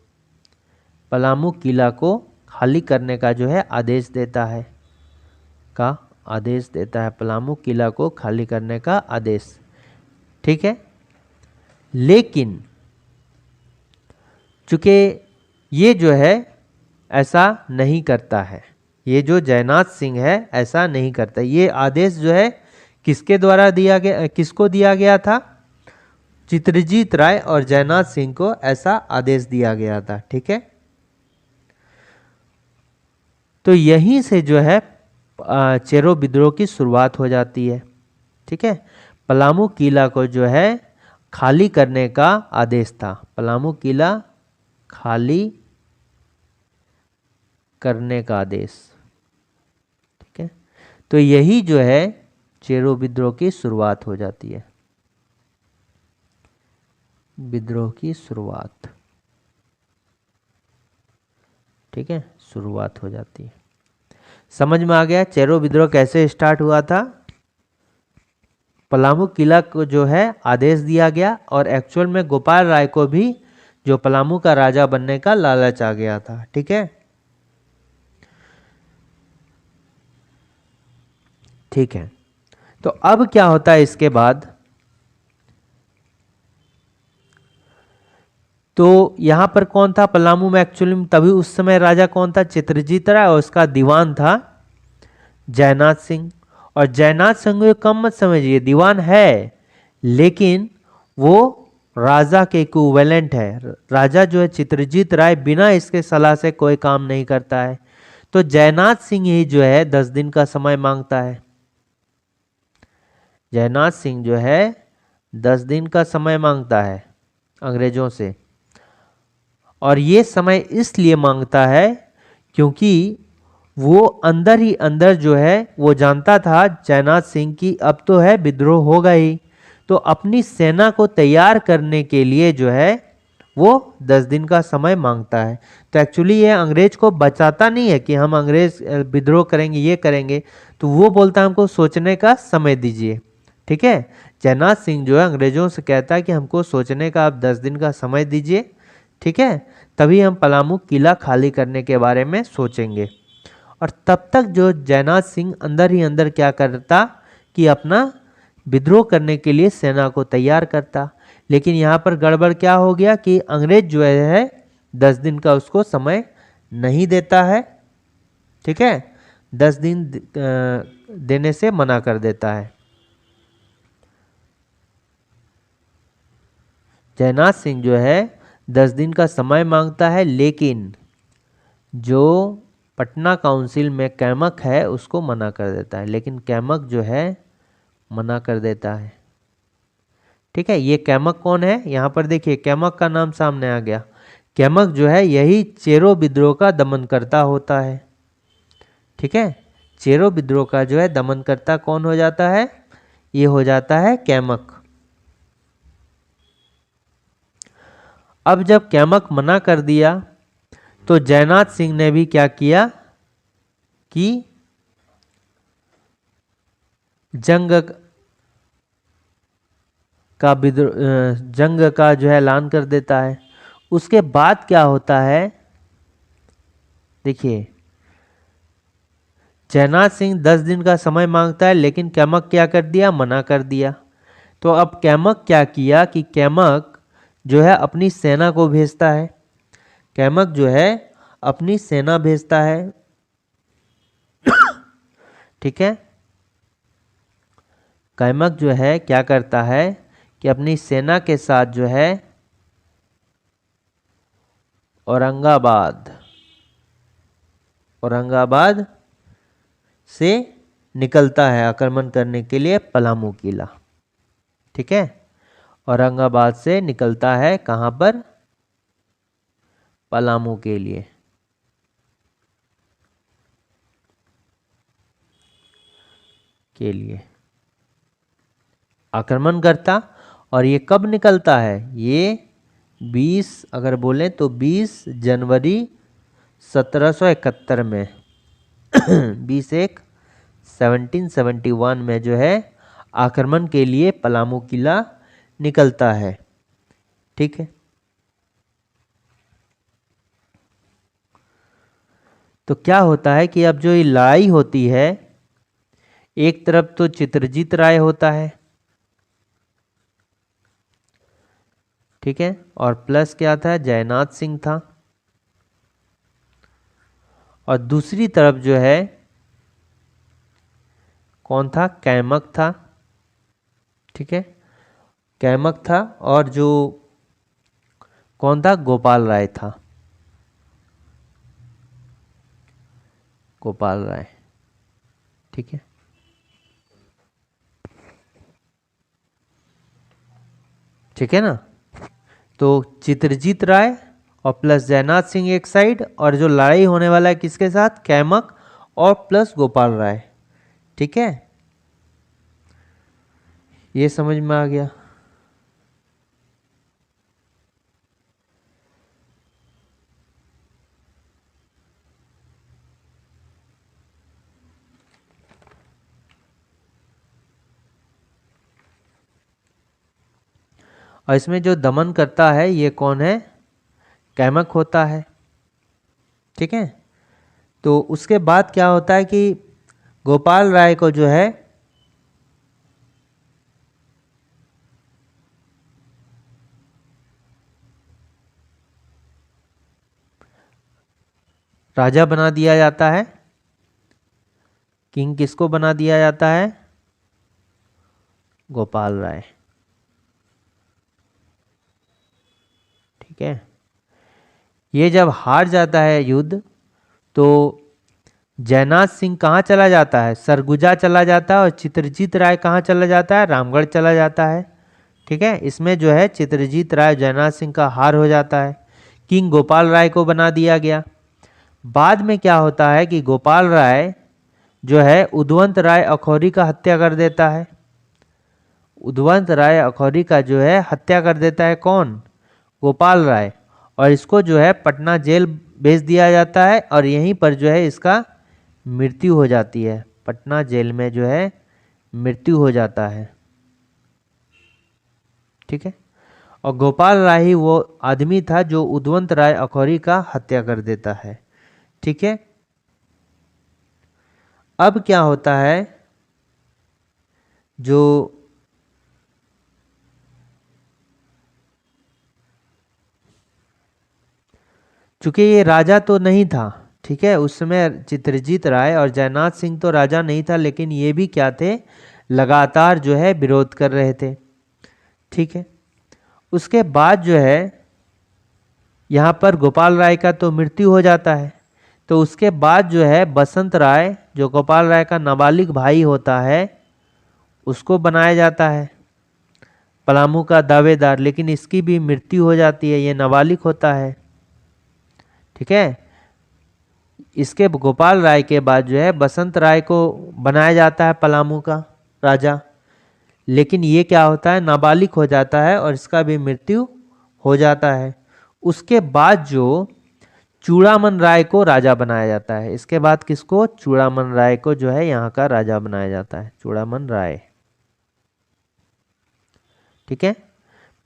पलामू किला को खाली करने का जो है आदेश देता है, पलामू किला को खाली करने का आदेश। ठीक है, लेकिन चूंकि ये जो है ऐसा नहीं करता है, ये जो जयनाथ सिंह है ऐसा नहीं करता। ये आदेश जो है किसके द्वारा दिया गया, किसको दिया गया था? चित्रजीत राय और जयनाथ सिंह को ऐसा आदेश दिया गया था। ठीक है, तो यहीं से जो है चेरो विद्रोह की शुरुआत हो जाती है। ठीक है, पलामू किला को जो है खाली करने का आदेश था, पलामू किला खाली करने का आदेश। ठीक है, तो यही जो है चेरो विद्रोह की शुरुआत हो जाती है। विद्रोह की शुरुआत, ठीक है, शुरुआत हो जाती है। समझ में आ गया चेरो विद्रोह कैसे स्टार्ट हुआ था। पलामू किला को जो है आदेश दिया गया और एक्चुअल में गोपाल राय को भी जो पलामू का राजा बनने का लालच आ गया था, ठीक है। ठीक है, तो अब क्या होता है इसके बाद, तो यहां पर कौन था पलामू में एक्चुअली में, तभी उस समय राजा कौन था, चित्रजीत राय, और उसका दीवान था जयनाथ सिंह। और जयनाथ सिंह को कम मत समझिए, दीवान है लेकिन वो राजा के इक्विवेलेंट है। राजा जो है चित्रजीत राय बिना इसके सलाह से कोई काम नहीं करता है। तो जयनाथ सिंह ही जो है 10 दिन का समय मांगता है। जयनाथ सिंह जो है 10 दिन का समय मांगता है अंग्रेजों से। और ये समय इसलिए मांगता है क्योंकि वो अंदर ही अंदर जो है वो जानता था जयनाथ सिंह की अब तो है विद्रोह होगा ही, तो अपनी सेना को तैयार करने के लिए जो है वो 10 दिन का समय मांगता है। तो एक्चुअली ये अंग्रेज को बचाता नहीं है कि हम अंग्रेज विद्रोह करेंगे ये करेंगे, तो वो बोलता है हमको सोचने का समय दीजिए, ठीक है। जयनाथ सिंह जो है अंग्रेजों से कहता है कि हमको सोचने का आप 10 दिन का समय दीजिए, ठीक है, तभी हम पलामू किला खाली करने के बारे में सोचेंगे। और तब तक जो जयनाथ सिंह अंदर ही अंदर क्या करता कि अपना विद्रोह करने के लिए सेना को तैयार करता। लेकिन यहाँ पर गड़बड़ क्या हो गया कि अंग्रेज जो है 10 दिन का उसको समय नहीं देता है, ठीक है, 10 दिन देने से मना कर देता है। जयनाथ सिंह जो है 10 दिन का समय मांगता है, लेकिन जो पटना काउंसिल में कैमक है उसको मना कर देता है। लेकिन कैमक जो है मना कर देता है, ठीक है। ये कैमक कौन है, यहाँ पर देखिए कैमक का नाम सामने आ गया। कैमक जो है यही चेरो विद्रोह का दमनकर्ता होता है, ठीक है। चेरो विद्रोह का जो है दमनकर्ता कौन हो जाता है, ये हो जाता है कैमक। अब जब कैमक मना कर दिया तो जयनाथ सिंह ने भी क्या किया कि जंग का जो है ऐलान कर देता है। उसके बाद क्या होता है, देखिए जयनाथ सिंह 10 दिन का समय मांगता है, लेकिन कैमक क्या कर दिया, मना कर दिया। तो अब कैमक क्या किया कि कैमक जो है अपनी सेना को भेजता है। कैमक जो है अपनी सेना भेजता है, ठीक है। कैमक जो है क्या करता है कि अपनी सेना के साथ जो है औरंगाबाद से निकलता है आक्रमण करने के लिए पलामू किला, ठीक है। औरंगाबाद से निकलता है कहां पर, पलामू के लिए। आक्रमण करता। और ये कब निकलता है, ये 20 अगर बोले तो 20 जनवरी 1771 में 1771 में जो है आक्रमण के लिए पलामू किला निकलता है, ठीक है। तो क्या होता है कि अब जो ये लड़ाई होती है, एक तरफ तो चित्रजीत राय होता है, ठीक है, और प्लस क्या था, जयनाथ सिंह था। और दूसरी तरफ जो है कौन था, कैमक था, ठीक है, कैमक था। और जो कौन था, गोपाल राय था, गोपाल राय, ठीक है। ठीक है ना, तो चित्रजीत राय और प्लस जयनाथ सिंह एक साइड, और जो लड़ाई होने वाला है किसके साथ, कैमक और प्लस गोपाल राय, ठीक है। ये समझ में आ गया। और इसमें जो दमन करता है ये कौन है, कैमक होता है। ठीक है, तो उसके बाद क्या होता है कि गोपाल राय को जो है राजा बना दिया जाता है। किंग किसको बना दिया जाता है, गोपाल राय। ठीक है, ये जब हार जाता है युद्ध तो जयनाथ सिंह कहाँ चला जाता है, सरगुजा चला जाता है, और चित्रजीत राय कहाँ चला जाता है, रामगढ़ चला जाता है। ठीक है, इसमें जो है चित्रजीत राय जयनाथ सिंह का हार हो जाता है, किंग गोपाल राय को बना दिया गया। बाद में क्या होता है कि गोपाल राय जो है उद्वंत राय अखौरी का हत्या कर देता है। उद्वंत राय अखौरी का जो है हत्या कर देता है कौन, गोपाल राय, और इसको जो है पटना जेल भेज दिया जाता है, और यहीं पर जो है इसका मृत्यु हो जाती है। पटना जेल में जो है मृत्यु हो जाता है। ठीक है, और गोपाल राय ही वो आदमी था जो उद्वंत राय अखौरी का हत्या कर देता है। ठीक है, अब क्या होता है, जो चूंकि ये राजा तो नहीं था, ठीक है, उस समय चित्रजीत राय और जयनाथ सिंह तो राजा नहीं था, लेकिन ये भी क्या थे, लगातार जो है विरोध कर रहे थे। ठीक है, उसके बाद जो है यहाँ पर गोपाल राय का तो मृत्यु हो जाता है, तो उसके बाद जो है बसंत राय जो गोपाल राय का नाबालिग भाई होता है उसको बनाया जाता है पलामू का दावेदार, लेकिन इसकी भी मृत्यु हो जाती है, ये नाबालिग होता है। ठीक है, इसके गोपाल राय के बाद जो है बसंत राय को बनाया जाता है पलामू का राजा, लेकिन ये क्या होता है, नाबालिग हो जाता है और इसका भी मृत्यु हो जाता है। उसके बाद जो चूड़ामन राय को राजा बनाया जाता है, इसके बाद किसको, चूड़ामन राय को जो है यहाँ का राजा बनाया जाता है, चूड़ामन राय। ठीक है,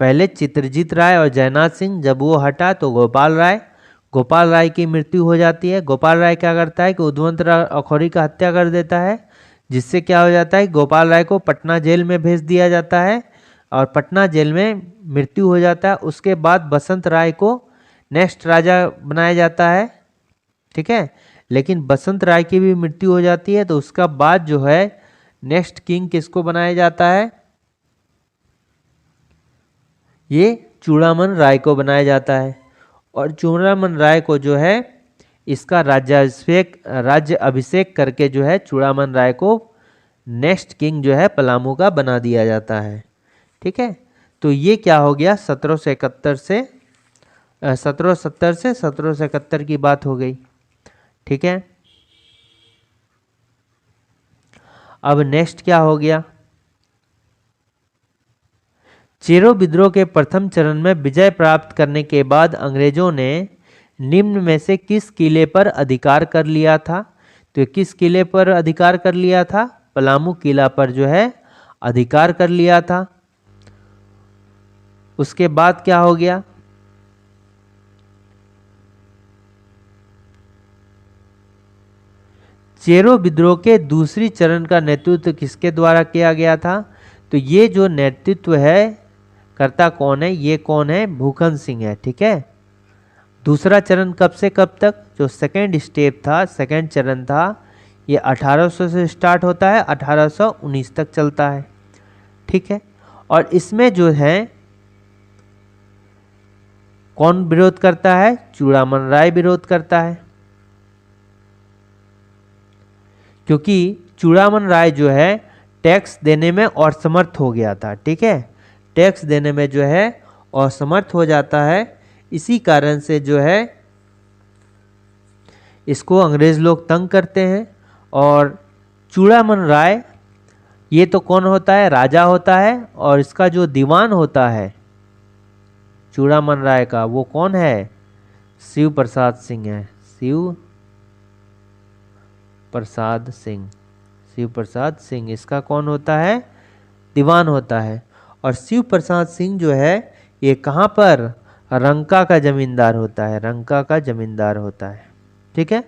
पहले चित्रजीत राय और जयनाथ सिंह, जब वो हटा तो गोपाल राय की मृत्यु हो जाती है। गोपाल राय क्या करता है कि उद्वंत राय अखौरी का हत्या कर देता है, जिससे क्या हो जाता है, गोपाल राय को पटना जेल में भेज दिया जाता है और पटना जेल में मृत्यु हो जाता है। उसके बाद बसंत राय को नेक्स्ट राजा बनाया जाता है। ठीक है, लेकिन बसंत राय की भी मृत्यु हो जाती है, तो उसका बाद जो है नेक्स्ट किंग किसको बनाया जाता है, ये चूड़ामन राय को बनाया जाता है। और चूड़ामन राय को जो है इसका राज्य अभिषेक करके जो है चूड़ामन राय को नेक्स्ट किंग जो है पलामू का बना दिया जाता है। ठीक है, तो ये क्या हो गया, 1770 से 1771 की बात हो गई। ठीक है, अब नेक्स्ट क्या हो गया, चेरो विद्रोह के प्रथम चरण में विजय प्राप्त करने के बाद अंग्रेजों ने निम्न में से किस किले पर अधिकार कर लिया था, तो किस किले पर अधिकार कर लिया था, पलामू किला पर जो है अधिकार कर लिया था। उसके बाद क्या हो गया, चेरो विद्रोह के दूसरी चरण का नेतृत्व किसके द्वारा किया गया था, तो ये जो नेतृत्व है करता कौन है, ये कौन है, भूखन सिंह है। ठीक है, दूसरा चरण कब से कब तक, जो सेकेंड स्टेप था, सेकेंड चरण था, ये 1800 से स्टार्ट होता है, 1819 तक चलता है। ठीक है, और इसमें जो है कौन विरोध करता है, चूड़ामन राय विरोध करता है, क्योंकि चूड़ामन राय जो है टैक्स देने में असमर्थ हो गया था। ठीक है, टैक्स देने में जो है असमर्थ हो जाता है, इसी कारण से जो है इसको अंग्रेज लोग तंग करते हैं। और चूड़ामन राय ये तो कौन होता है, राजा होता है, और इसका जो दीवान होता है चूड़ामन राय का, वो कौन है, शिव प्रसाद सिंह है, शिव प्रसाद सिंह इसका कौन होता है, दीवान होता है। और शिव प्रसाद सिंह जो है ये कहाँ पर, रंका का जमींदार होता है, रंका का जमींदार होता है। ठीक है,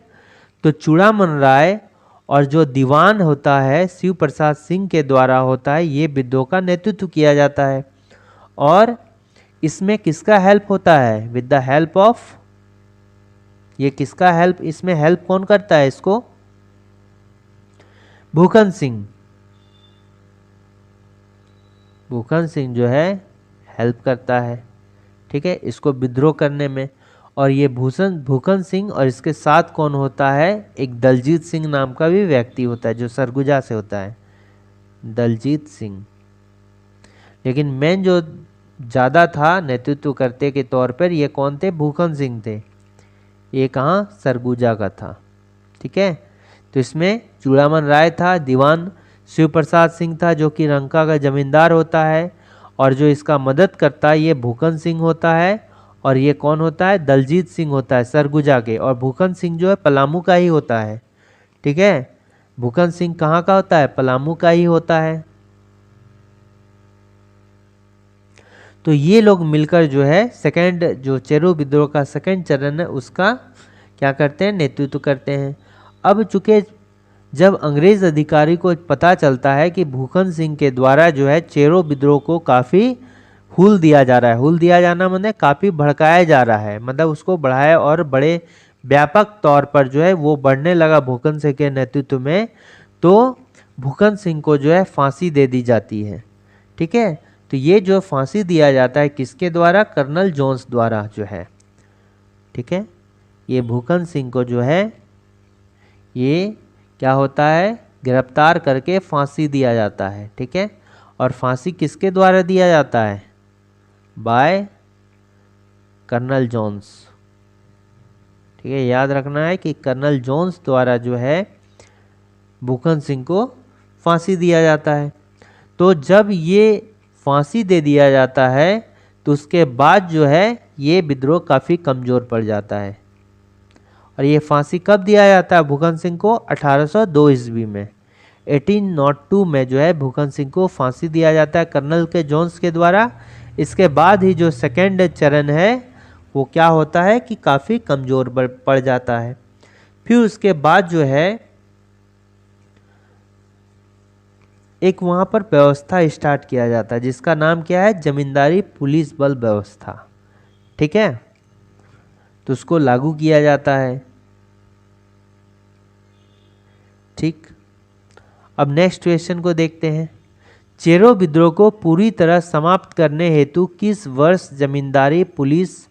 तो चूड़ामन राय और जो दीवान होता है शिव प्रसाद सिंह के द्वारा होता है, ये विद्रोह का नेतृत्व किया जाता है। और इसमें किसका हेल्प होता है, विद द हेल्प ऑफ, ये किसका हेल्प, इसमें हेल्प कौन करता है इसको, भूखन सिंह। भूखन सिंह जो है हेल्प करता है, ठीक है, इसको विद्रोह करने में। और ये भूखन सिंह और इसके साथ कौन होता है, एक दलजीत सिंह नाम का भी व्यक्ति होता है जो सरगुजा से होता है, दलजीत सिंह। लेकिन मेन जो ज़्यादा था नेतृत्व करते के तौर पर, ये कौन थे, भूखन सिंह थे। ये कहाँ, सरगुजा का था। ठीक है, तो इसमें चूड़ामन राय था, दीवान शिव प्रसाद सिंह था जो कि रंका का जमींदार होता है, और जो इसका मदद करता है ये भूखन सिंह होता है, और ये कौन होता है, दलजीत सिंह होता है सरगुजा के, और भूखन सिंह जो है पलामू का ही होता है। ठीक है, भूखन सिंह कहाँ का होता है, पलामू का ही होता है। तो ये लोग मिलकर जो है सेकेंड, जो चेरो विद्रोह का सेकेंड चरण है उसका क्या करते हैं, नेतृत्व करते हैं। अब चूंकि जब अंग्रेज अधिकारी को पता चलता है कि भूखन सिंह के द्वारा जो है चेरो विद्रोह को काफ़ी हुल दिया जा रहा है, हुल दिया जाना मतलब काफ़ी भड़काया जा रहा है, मतलब उसको बढ़ाया और बड़े व्यापक तौर पर जो है वो बढ़ने लगा भूखन सिंह के नेतृत्व में, तो भूखन सिंह को जो है फांसी दे दी जाती है। ठीक है, तो ये जो फांसी दिया जाता है किसके द्वारा, कर्नल जोन्स द्वारा जो है। ठीक है, ये भूखन सिंह को जो है ये क्या होता है, गिरफ्तार करके फांसी दिया जाता है। ठीक है, और फांसी किसके द्वारा दिया जाता है, बाय कर्नल जोन्स। ठीक है, याद रखना है कि कर्नल जोन्स द्वारा जो है भूखन सिंह को फांसी दिया जाता है। तो जब ये फांसी दे दिया जाता है तो उसके बाद जो है ये विद्रोह काफ़ी कमज़ोर पड़ जाता है। और ये फांसी कब दिया जाता है भूखन सिंह को, 1802 ईस्वी में, 1802 में जो है भूखन सिंह को फांसी दिया जाता है कर्नल के जोन्स के द्वारा। इसके बाद ही जो सेकेंड चरण है वो क्या होता है कि काफ़ी कमज़ोर पड़ जाता है। फिर उसके बाद जो है एक वहाँ पर व्यवस्था स्टार्ट किया जाता है जिसका नाम क्या है, जमींदारी पुलिस बल व्यवस्था। ठीक है, तो उसको लागू किया जाता है। ठीक, अब नेक्स्ट क्वेश्चन को देखते हैं। चेरो विद्रोह को पूरी तरह समाप्त करने हेतु किस वर्ष जमींदारी पुलिस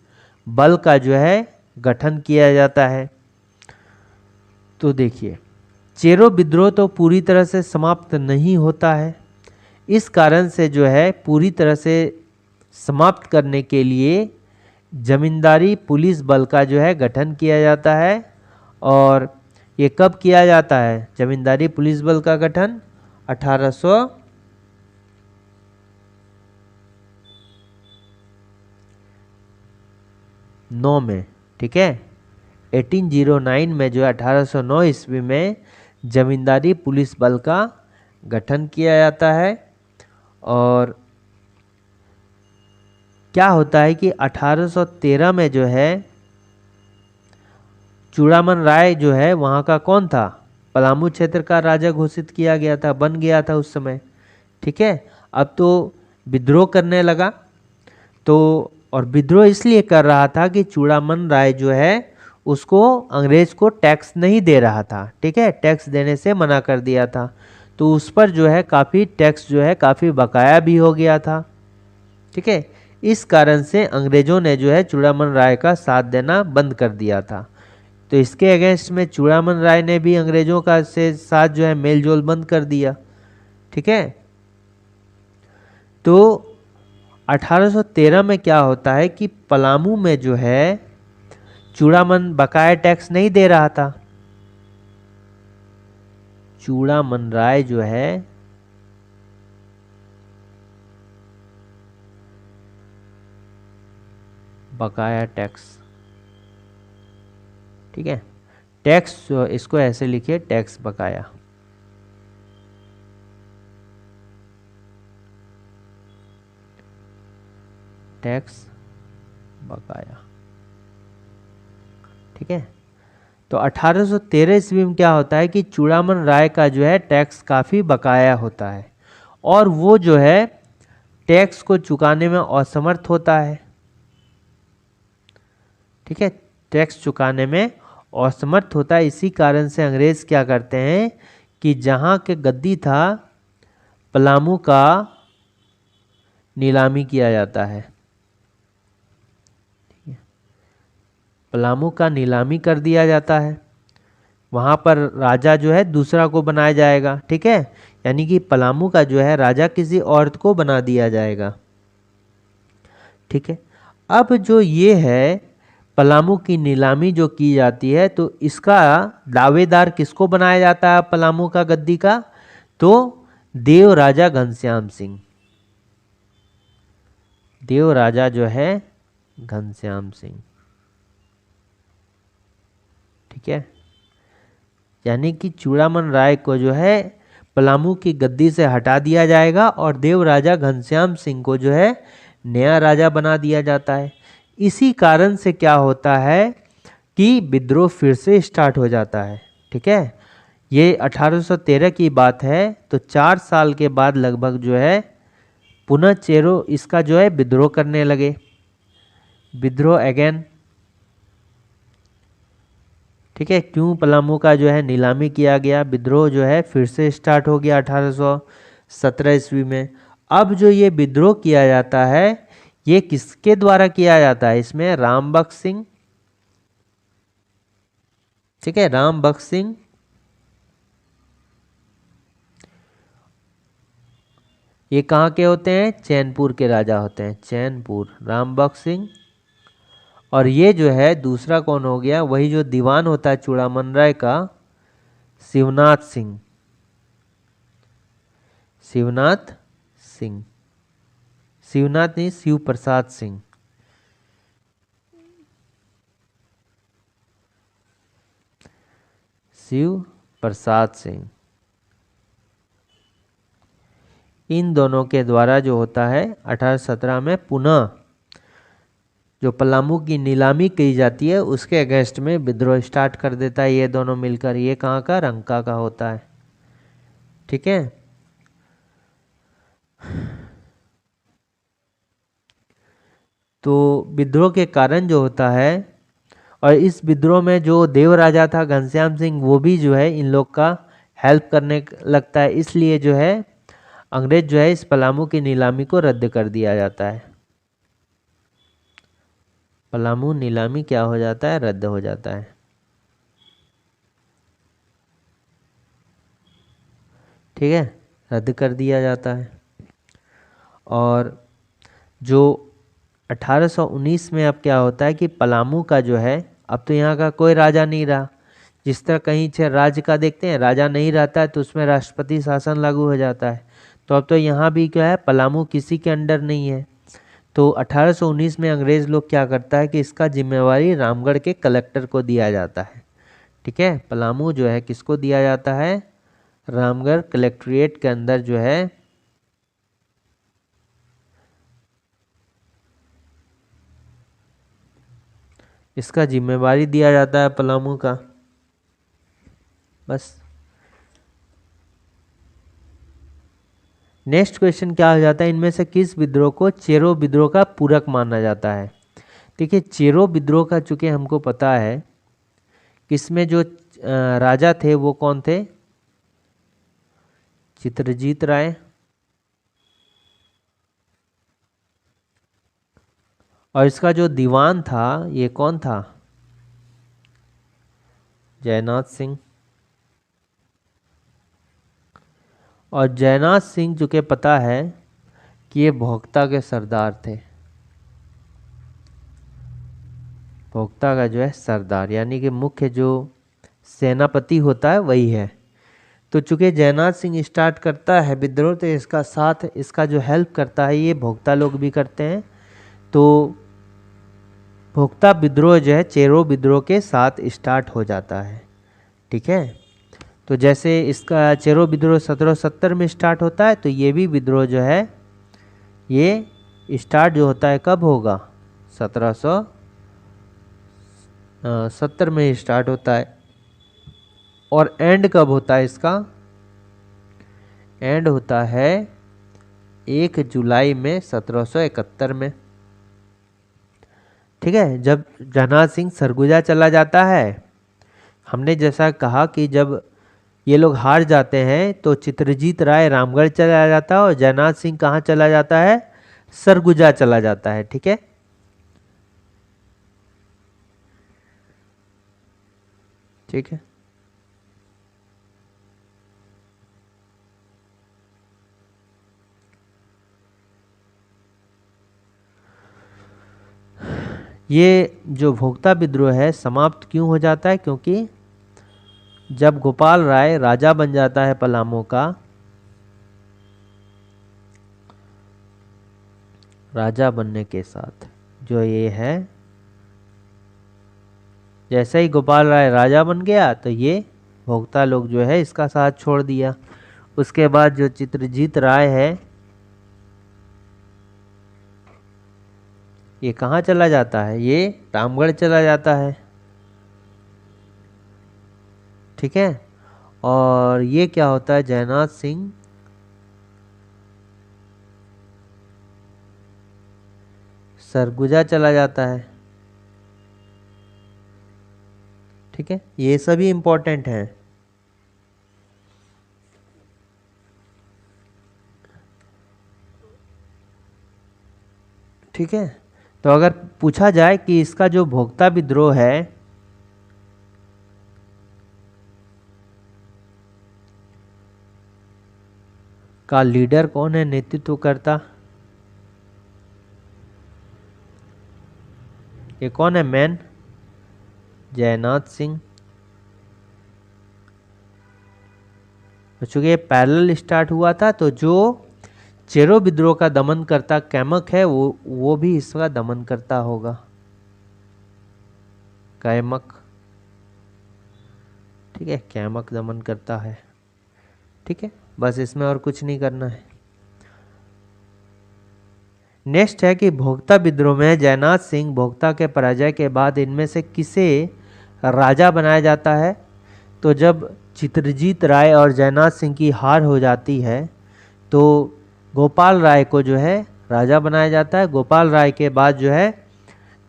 बल का जो है गठन किया जाता है। तो देखिए, चेरो विद्रोह तो पूरी तरह से समाप्त नहीं होता है, इस कारण से जो है पूरी तरह से समाप्त करने के लिए जमींदारी पुलिस बल का जो है गठन किया जाता है। और ये कब किया जाता है, जमींदारी पुलिस बल का गठन 1809 में। ठीक है, 1809 में जो है 1809 ईस्वी में जमींदारी पुलिस बल का गठन किया जाता है। और क्या होता है कि 1813 में जो है चूड़ामन राय जो है वहाँ का कौन था, पलामू क्षेत्र का राजा घोषित किया गया था, बन गया था उस समय। ठीक है, अब तो विद्रोह करने लगा, तो और विद्रोह इसलिए कर रहा था कि चूड़ामन राय जो है उसको अंग्रेज को टैक्स नहीं दे रहा था। ठीक है, टैक्स देने से मना कर दिया था, तो उस पर जो है काफ़ी टैक्स जो है काफ़ी बकाया भी हो गया था। ठीक है, इस कारण से अंग्रेजों ने जो है चूड़ामन राय का साथ देना बंद कर दिया था। तो इसके अगेंस्ट में चूड़ामन राय ने भी अंग्रेजों का से साथ जो है मेलजोल बंद कर दिया। ठीक है, तो 1813 में क्या होता है कि पलामू में जो है चूड़ामन बकाया टैक्स नहीं दे रहा था। चूड़ामन राय जो है बकाया टैक्स, ठीक है, टैक्स इसको ऐसे लिखिए, टैक्स बकाया। टैक्स बकाया। ठीक है, तो 1813 ईस्वी में क्या होता है कि चूड़ामन राय का जो है टैक्स काफ़ी बकाया होता है और वो जो है टैक्स को चुकाने में असमर्थ होता है। ठीक है, टैक्स चुकाने में असमर्थ होता है। इसी कारण से अंग्रेज क्या करते हैं कि जहाँ के गद्दी था पलामू का नीलामी किया जाता है। पलामू का नीलामी कर दिया जाता है, वहाँ पर राजा जो है दूसरा को बनाया जाएगा। ठीक है, यानी कि पलामू का जो है राजा किसी औरत को बना दिया जाएगा। ठीक है, अब जो ये है पलामू की नीलामी जो की जाती है तो इसका दावेदार किसको बनाया जाता है पलामू का गद्दी का? तो देव राजा घनश्याम सिंह। देव राजा जो है घनश्याम सिंह। ठीक है, यानी कि चूड़ामन राय को जो है पलामू की गद्दी से हटा दिया जाएगा और देव राजा घनश्याम सिंह को जो है नया राजा बना दिया जाता है। इसी कारण से क्या होता है कि विद्रोह फिर से स्टार्ट हो जाता है। ठीक है, ये 1813 की बात है। तो 4 साल के बाद लगभग जो है पुनः चेरो इसका जो है विद्रोह करने लगे। विद्रोह अगेन। ठीक है, क्यों पलामू का जो है नीलामी किया गया, विद्रोह जो है फिर से स्टार्ट हो गया 1817 ईस्वी में। अब जो ये विद्रोह किया जाता है ये किसके द्वारा किया जाता है? इसमें राम बख्श सिंह। ठीक है, राम बख्श सिंह ये कहाँ के होते हैं? चैनपुर के राजा होते हैं, चैनपुर, राम बख्श सिंह। और ये जो है दूसरा कौन हो गया? वही जो दीवान होता है चूड़ामन राय का, शिवनाथ सिंह। शिवनाथ सिंह, शिवनाथ नहीं, शिव प्रसाद सिंह। शिव प्रसाद सिंह, इन दोनों के द्वारा जो होता है 1817 में पुनः जो पलामू की नीलामी की जाती है उसके अगेंस्ट में विद्रोह स्टार्ट कर देता है ये दोनों मिलकर। ये कहाँ का? रंका का होता है। ठीक है, तो विद्रोह के कारण जो होता है और इस विद्रोह में जो देव राजा था घनश्याम सिंह वो भी जो है इन लोग का हेल्प करने लगता है। इसलिए जो है अंग्रेज जो है इस पलामू की नीलामी को रद्द कर दिया जाता है। पलामू नीलामी क्या हो जाता है? रद्द हो जाता है। ठीक है, रद्द कर दिया जाता है। और जो 1819 में अब क्या होता है कि पलामू का जो है अब तो यहाँ का कोई राजा नहीं रहा। जिस तरह कहीं राज्य का देखते हैं राजा नहीं रहता है तो उसमें राष्ट्रपति शासन लागू हो जाता है, तो अब तो यहाँ भी क्या है पलामू किसी के अंडर नहीं है। तो 1819 में अंग्रेज लोग क्या करता है कि इसका जिम्मेवारी रामगढ़ के कलेक्टर को दिया जाता है। ठीक है, पलामू जो है किसको दिया जाता है? रामगढ़ कलेक्ट्रेट के अंदर जो है इसका जिम्मेवारी दिया जाता है पलामू का। बस। नेक्स्ट क्वेश्चन क्या हो जाता है? इनमें से किस विद्रोह को चेरो विद्रोह का पूरक माना जाता है? देखिए, चेरो विद्रोह का चूंकि हमको पता है किसमें जो राजा थे वो कौन थे? चित्रजीत राय। और इसका जो दीवान था ये कौन था? जयनाथ सिंह। और जयनाथ सिंह चूंकि पता है कि ये भोक्ता के सरदार थे। भोक्ता का जो है सरदार यानी कि मुख्य जो सेनापति होता है वही है। तो चूंकि जयनाथ सिंह स्टार्ट करता है विद्रोह तो इसका साथ इसका जो हेल्प करता है ये भोक्ता लोग भी करते हैं। तो भोक्ता विद्रोह जो है चेरो विद्रोह के साथ स्टार्ट हो जाता है। ठीक है, तो जैसे इसका चेरो विद्रोह 1770 में स्टार्ट होता है तो ये भी विद्रोह जो है ये स्टार्ट जो होता है कब होगा? 1770 में स्टार्ट होता है। और एंड कब होता है इसका? एंड होता है 1 जुलाई में 1771 में। ठीक है, जब जयनाथ सिंह सरगुजा चला जाता है, हमने जैसा कहा कि जब ये लोग हार जाते हैं तो चित्रजीत राय रामगढ़ चला जाता है और जयनाथ सिंह कहाँ चला जाता है? सरगुजा चला जाता है। ठीक है, ठीक है। ये जो भोक्ता विद्रोह है समाप्त क्यों हो जाता है? क्योंकि जब गोपाल राय राजा बन जाता है पलामू का, राजा बनने के साथ जो ये है, जैसे ही गोपाल राय राजा बन गया तो ये भोक्ता लोग जो है इसका साथ छोड़ दिया। उसके बाद जो चित्रजीत राय है ये कहाँ चला जाता है? ये रामगढ़ चला जाता है। ठीक है, और ये क्या होता है? जयनाथ सिंह सरगुजा चला जाता है। ठीक है, ये सभी इंपॉर्टेंट हैं। ठीक है, तो अगर पूछा जाए कि इसका जो भोक्ता विद्रोह है का लीडर कौन है, नेतृत्व करता, ये कौन है मैन? जयनाथ सिंह। तो चूंकि ये पैरेलल स्टार्ट हुआ था तो जो चेरो विद्रोह का दमन करता कैमक है वो भी इसका दमन करता होगा, कैमक। ठीक है, कैमक दमन करता है। ठीक है, बस इसमें और कुछ नहीं करना है। नेक्स्ट है कि भोक्ता विद्रोह में जयनाथ सिंह भोक्ता के पराजय के बाद इनमें से किसे राजा बनाया जाता है? तो जब चित्रजीत राय और जयनाथ सिंह की हार हो जाती है तो गोपाल राय को जो है राजा बनाया जाता है। गोपाल राय के बाद जो है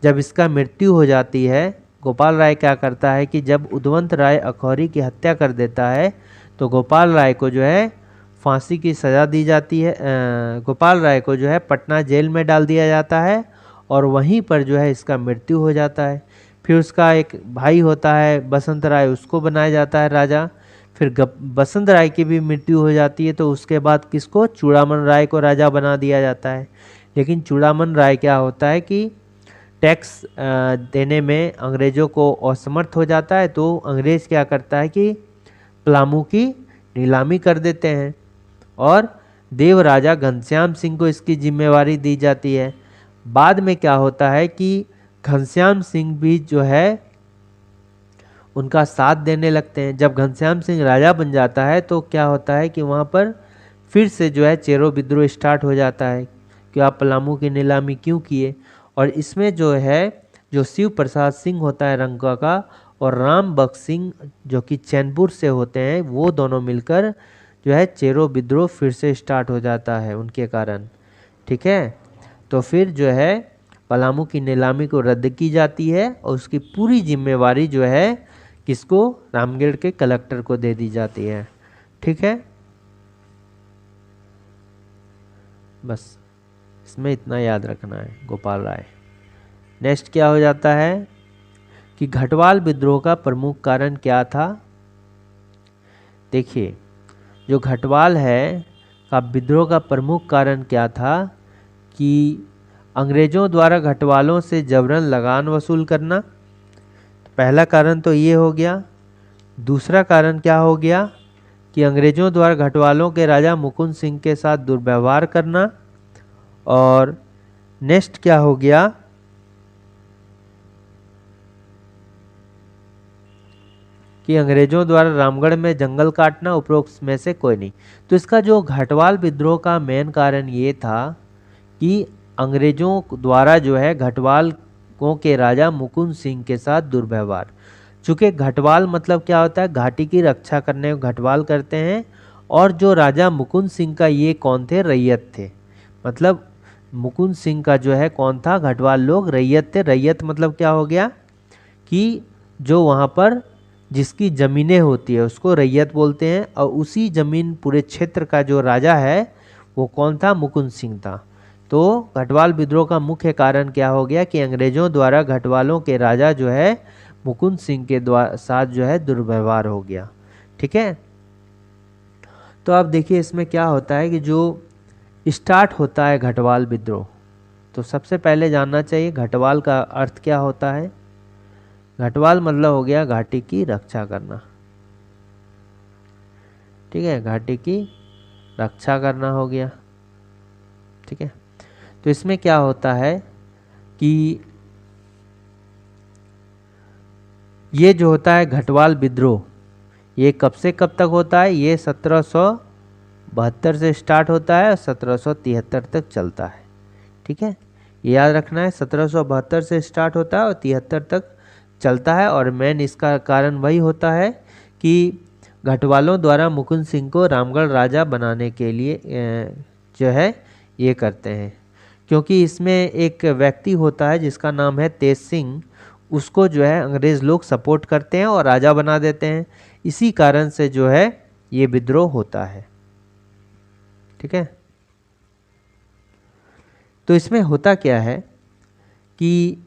जब इसका मृत्यु हो जाती है, गोपाल राय क्या करता है कि जब उदवंत राय अखौरी की हत्या कर देता है तो गोपाल राय को जो है फांसी की सज़ा दी जाती है। गोपाल राय को जो है पटना जेल में डाल दिया जाता है और वहीं पर जो है इसका मृत्यु हो जाता है। फिर उसका एक भाई होता है बसंत राय, उसको बनाया जाता है राजा। फिर बसंत राय की भी मृत्यु हो जाती है तो उसके बाद किसको? चूड़ामन राय को राजा बना दिया जाता है। लेकिन चूड़ामन राय क्या होता है कि टैक्स देने में अंग्रेज़ों को असमर्थ हो जाता है तो अंग्रेज़ क्या करता है कि पलामू की नीलामी कर देते हैं और देव राजा घनश्याम सिंह को इसकी जिम्मेवारी दी जाती है। बाद में क्या होता है कि घनश्याम सिंह भी जो है उनका साथ देने लगते हैं। जब घनश्याम सिंह राजा बन जाता है तो क्या होता है कि वहाँ पर फिर से जो है चेरो विद्रोह स्टार्ट हो जाता है कि आप पलामू की नीलामी क्यों किए। और इसमें जो है जो शिव प्रसाद सिंह होता है रंका का और राम बख्श सिंह जो कि चैनपुर से होते हैं, वो दोनों मिलकर जो है चेरो विद्रोह फिर से स्टार्ट हो जाता है उनके कारण। ठीक है, तो फिर जो है पलामू की नीलामी को रद्द की जाती है और उसकी पूरी जिम्मेवारी जो है किसको? रामगढ़ के कलेक्टर को दे दी जाती है। ठीक है, बस इसमें इतना याद रखना है गोपाल राय। नेक्स्ट क्या हो जाता है कि घटवाल विद्रोह का प्रमुख कारण क्या था? देखिए, जो घटवाल है का विद्रोह का प्रमुख कारण क्या था कि अंग्रेज़ों द्वारा घटवालों से जबरन लगान वसूल करना। पहला कारण तो ये हो गया। दूसरा कारण क्या हो गया कि अंग्रेज़ों द्वारा घटवालों के राजा मुकुंद सिंह के साथ दुर्व्यवहार करना। और नेक्स्ट क्या हो गया कि अंग्रेज़ों द्वारा रामगढ़ में जंगल काटना, उपरोक्त में से कोई नहीं। तो इसका जो घटवाल विद्रोह का मेन कारण ये था कि अंग्रेजों द्वारा जो है घटवालों के राजा मुकुंद सिंह के साथ दुर्व्यवहार। चूँकि घटवाल मतलब क्या होता है, घाटी की रक्षा करने को घटवाल करते हैं। और जो राजा मुकुंद सिंह का ये कौन थे, रैयत थे। मतलब मुकुंद सिंह का जो है कौन था, घटवाल लोग रैयत थे। रैयत मतलब क्या हो गया कि जो वहाँ पर जिसकी ज़मीनें होती है उसको रैयत बोलते हैं। और उसी ज़मीन पूरे क्षेत्र का जो राजा है वो कौन था, मुकुंद सिंह था। तो घटवाल विद्रोह का मुख्य कारण क्या हो गया कि अंग्रेजों द्वारा घटवालों के राजा जो है मुकुंद सिंह के साथ जो है दुर्व्यवहार हो गया। ठीक है। तो आप देखिए इसमें क्या होता है कि जो स्टार्ट होता है घटवाल विद्रोह, तो सबसे पहले जानना चाहिए घटवाल का अर्थ क्या होता है। घटवाल मतलब हो गया घाटी की रक्षा करना। ठीक है, घाटी की रक्षा करना हो गया। ठीक है, तो इसमें क्या होता है कि ये जो होता है घटवाल विद्रोह, ये कब से कब तक होता है, ये 1772 से स्टार्ट होता है और 1773 तक चलता है। ठीक है, ये याद रखना है, 1772 से स्टार्ट होता है और 73 तक चलता है। और मेन इसका कारण वही होता है कि घटवालों द्वारा मुकुंद सिंह को रामगढ़ राजा बनाने के लिए जो है ये करते हैं। क्योंकि इसमें एक व्यक्ति होता है जिसका नाम है तेज सिंह, उसको जो है अंग्रेज़ लोग सपोर्ट करते हैं और राजा बना देते हैं। इसी कारण से जो है ये विद्रोह होता है। ठीक है, तो इसमें होता क्या है कि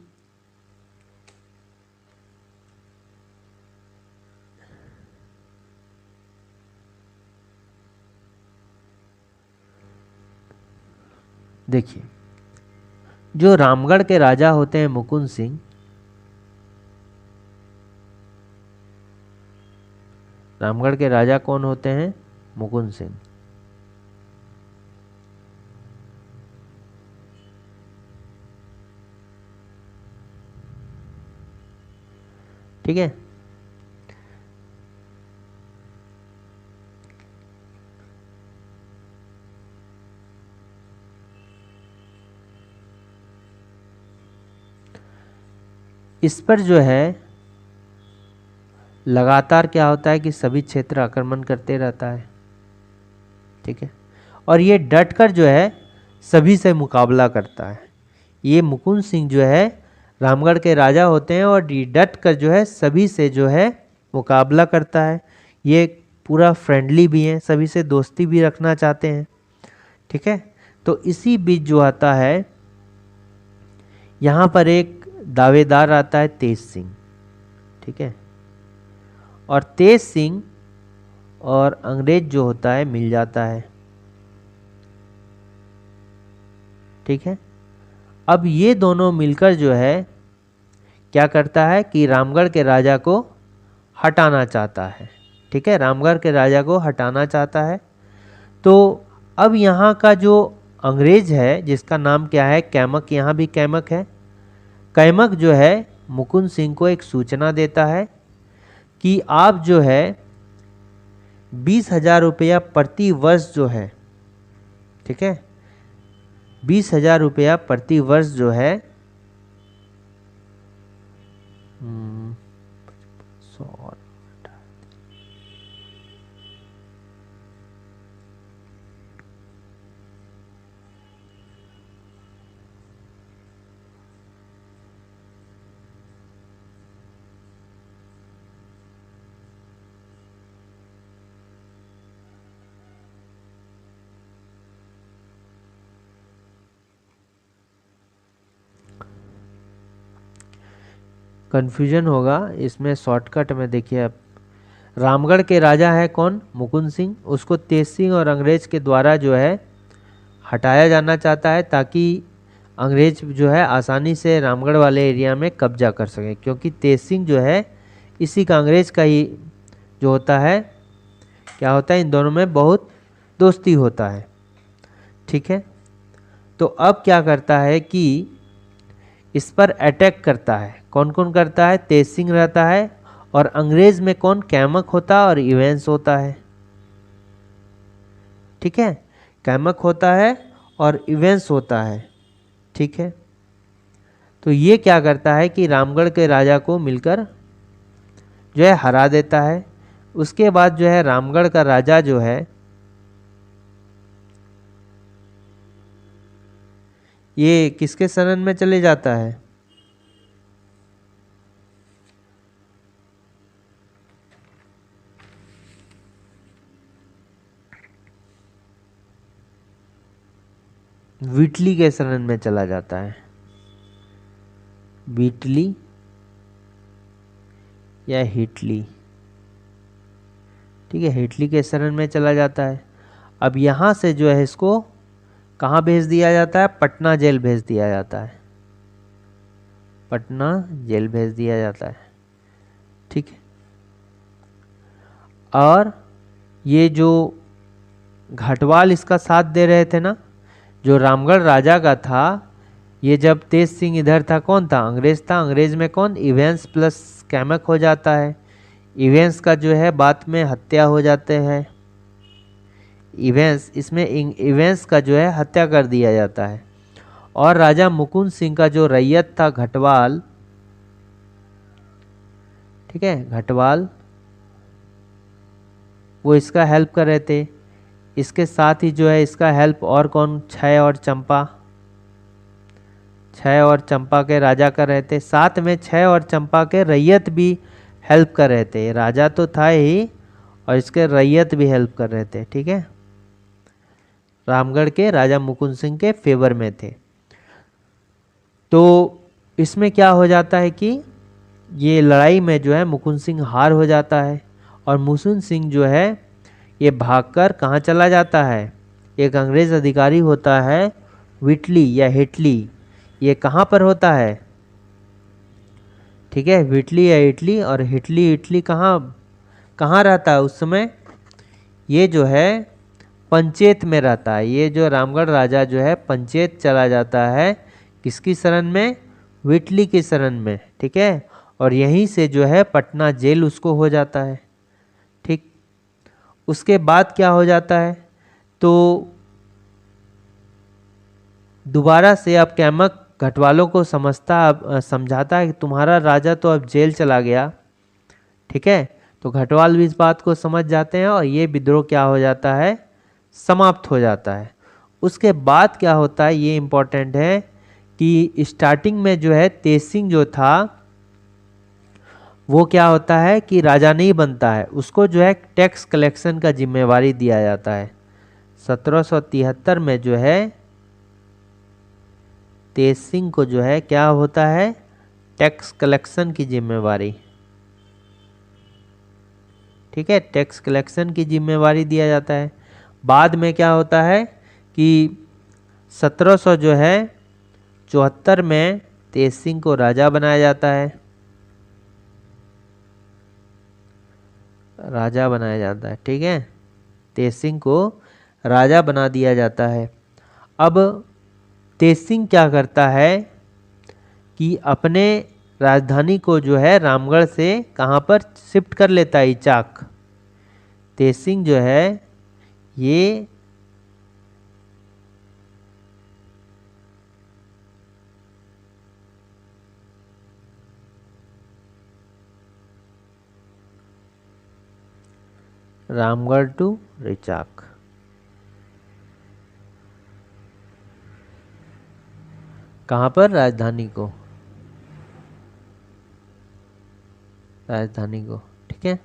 देखिए जो रामगढ़ के राजा होते हैं मुकुंद सिंह, रामगढ़ के राजा कौन होते हैं, मुकुंद सिंह। ठीक है, इस पर जो है लगातार क्या होता है कि सभी क्षेत्र आक्रमण करते रहता है। ठीक है, और ये डट कर जो है सभी से मुकाबला करता है। ये मुकुंद सिंह जो है रामगढ़ के राजा होते हैं और डट कर जो है सभी से जो है मुकाबला करता है। ये पूरा फ्रेंडली भी है, सभी से दोस्ती भी रखना चाहते हैं। ठीक है, तो इसी बीच जो आता है यहाँ पर एक दावेदार आता है तेज सिंह। ठीक है, और तेज सिंह और अंग्रेज जो होता है मिल जाता है। ठीक है, अब ये दोनों मिलकर जो है क्या करता है कि रामगढ़ के राजा को हटाना चाहता है। ठीक है, रामगढ़ के राजा को हटाना चाहता है। तो अब यहाँ का जो अंग्रेज है जिसका नाम क्या है, कैमक, यहाँ भी कैमक है। कैमक जो है मुकुंद सिंह को एक सूचना देता है कि आप जो है 20,000 रुपया प्रति वर्ष जो है, ठीक है, 20,000 रुपया प्रति वर्ष जो है 100 कन्फ्यूजन होगा इसमें, शॉर्टकट में देखिए आप। रामगढ़ के राजा है कौन, मुकुंद सिंह, उसको तेज सिंह और अंग्रेज के द्वारा जो है हटाया जाना चाहता है ताकि अंग्रेज जो है आसानी से रामगढ़ वाले एरिया में कब्जा कर सके। क्योंकि तेज सिंह जो है इसी का अंग्रेज का ही जो होता है, क्या होता है, इन दोनों में बहुत दोस्ती होता है। ठीक है, तो अब क्या करता है कि इस पर अटैक करता है। कौन कौन करता है, तेज सिंह रहता है और अंग्रेज में कौन, कैमक होता है और इवेंस होता है। ठीक है, कैमक होता है और इवेंस होता है। ठीक है। तो ये क्या करता है कि रामगढ़ के राजा को मिलकर जो है हरा देता है। उसके बाद जो है रामगढ़ का राजा जो है ये किसके शरण में चले जाता है? विटली के शरण में चला जाता है। विटली या हिटली, ठीक है, हिटली के शरण में चला जाता है। अब यहाँ से जो है इसको कहाँ भेज दिया जाता है? पटना जेल भेज दिया जाता है। पटना जेल भेज दिया जाता है, ठीक है। और ये जो घटवाल इसका साथ दे रहे थे ना, जो रामगढ़ राजा का था, ये जब तेज सिंह इधर था, कौन था? अंग्रेज था। अंग्रेज में कौन? इवेंस प्लस कैमक हो जाता है। इवेंस का जो है बाद में हत्या हो जाते हैं। इवेंस, इसमें इवेंस का जो है हत्या कर दिया जाता है। और राजा मुकुंद सिंह का जो रैयत था घटवाल, ठीक है, घटवाल, वो इसका हेल्प कर रहे थे। इसके साथ ही जो है इसका हेल्प और कौन? क्षय और चंपा। क्षय और चंपा के राजा कर रहे थे। साथ में क्षय और चंपा के रैयत भी हेल्प कर रहे थे। राजा तो था ही और इसके रैयत भी हेल्प कर रहे थे, ठीक है। रामगढ़ के राजा मुकुंद सिंह के फेवर में थे। तो इसमें क्या हो जाता है कि ये लड़ाई में जो है मुकुंद सिंह हार हो जाता है और मुकुंद सिंह जो है ये भागकर कहाँ चला जाता है? एक अंग्रेज अधिकारी होता है विटली या हिटली, ये कहाँ पर होता है? ठीक है, विटली या इटली। और हिटली इटली कहाँ रहता है उस समय? ये जो है पंचेत में रहता है। ये जो रामगढ़ राजा जो है पंचेत चला जाता है, किसकी शरण में? विटली की शरण में, ठीक है। और यहीं से जो है पटना जेल उसको हो जाता है, ठीक। उसके बाद क्या हो जाता है? तो दोबारा से अब कैमक घटवालों को समझाता है कि तुम्हारा राजा तो अब जेल चला गया, ठीक है। तो घटवाल भी इस बात को समझ जाते हैं और ये विद्रोह क्या हो जाता है? समाप्त हो जाता है। उसके बाद क्या होता है, ये इम्पोर्टेंट है कि स्टार्टिंग में जो है तेज सिंह जो था वो क्या होता है कि राजा नहीं बनता है, उसको जो है टैक्स कलेक्शन का जिम्मेवारी दिया जाता है। 1773 में जो है तेज सिंह को जो है क्या होता है? टैक्स कलेक्शन की जिम्मेवारी, ठीक है, टैक्स कलेक्शन की जिम्मेवारी दिया जाता है। बाद में क्या होता है कि 1700 जो है 74 में तेज सिंह को राजा बनाया जाता है। राजा बनाया जाता है, ठीक है, तेज सिंह को राजा बना दिया जाता है। अब तेज सिंह क्या करता है कि अपने राजधानी को जो है रामगढ़ से कहाँ पर शिफ्ट कर लेता है? इचाक। तेज सिंह जो है ये रामगढ़ टू इचाक, कहाँ पर? राजधानी को, राजधानी को, ठीक है।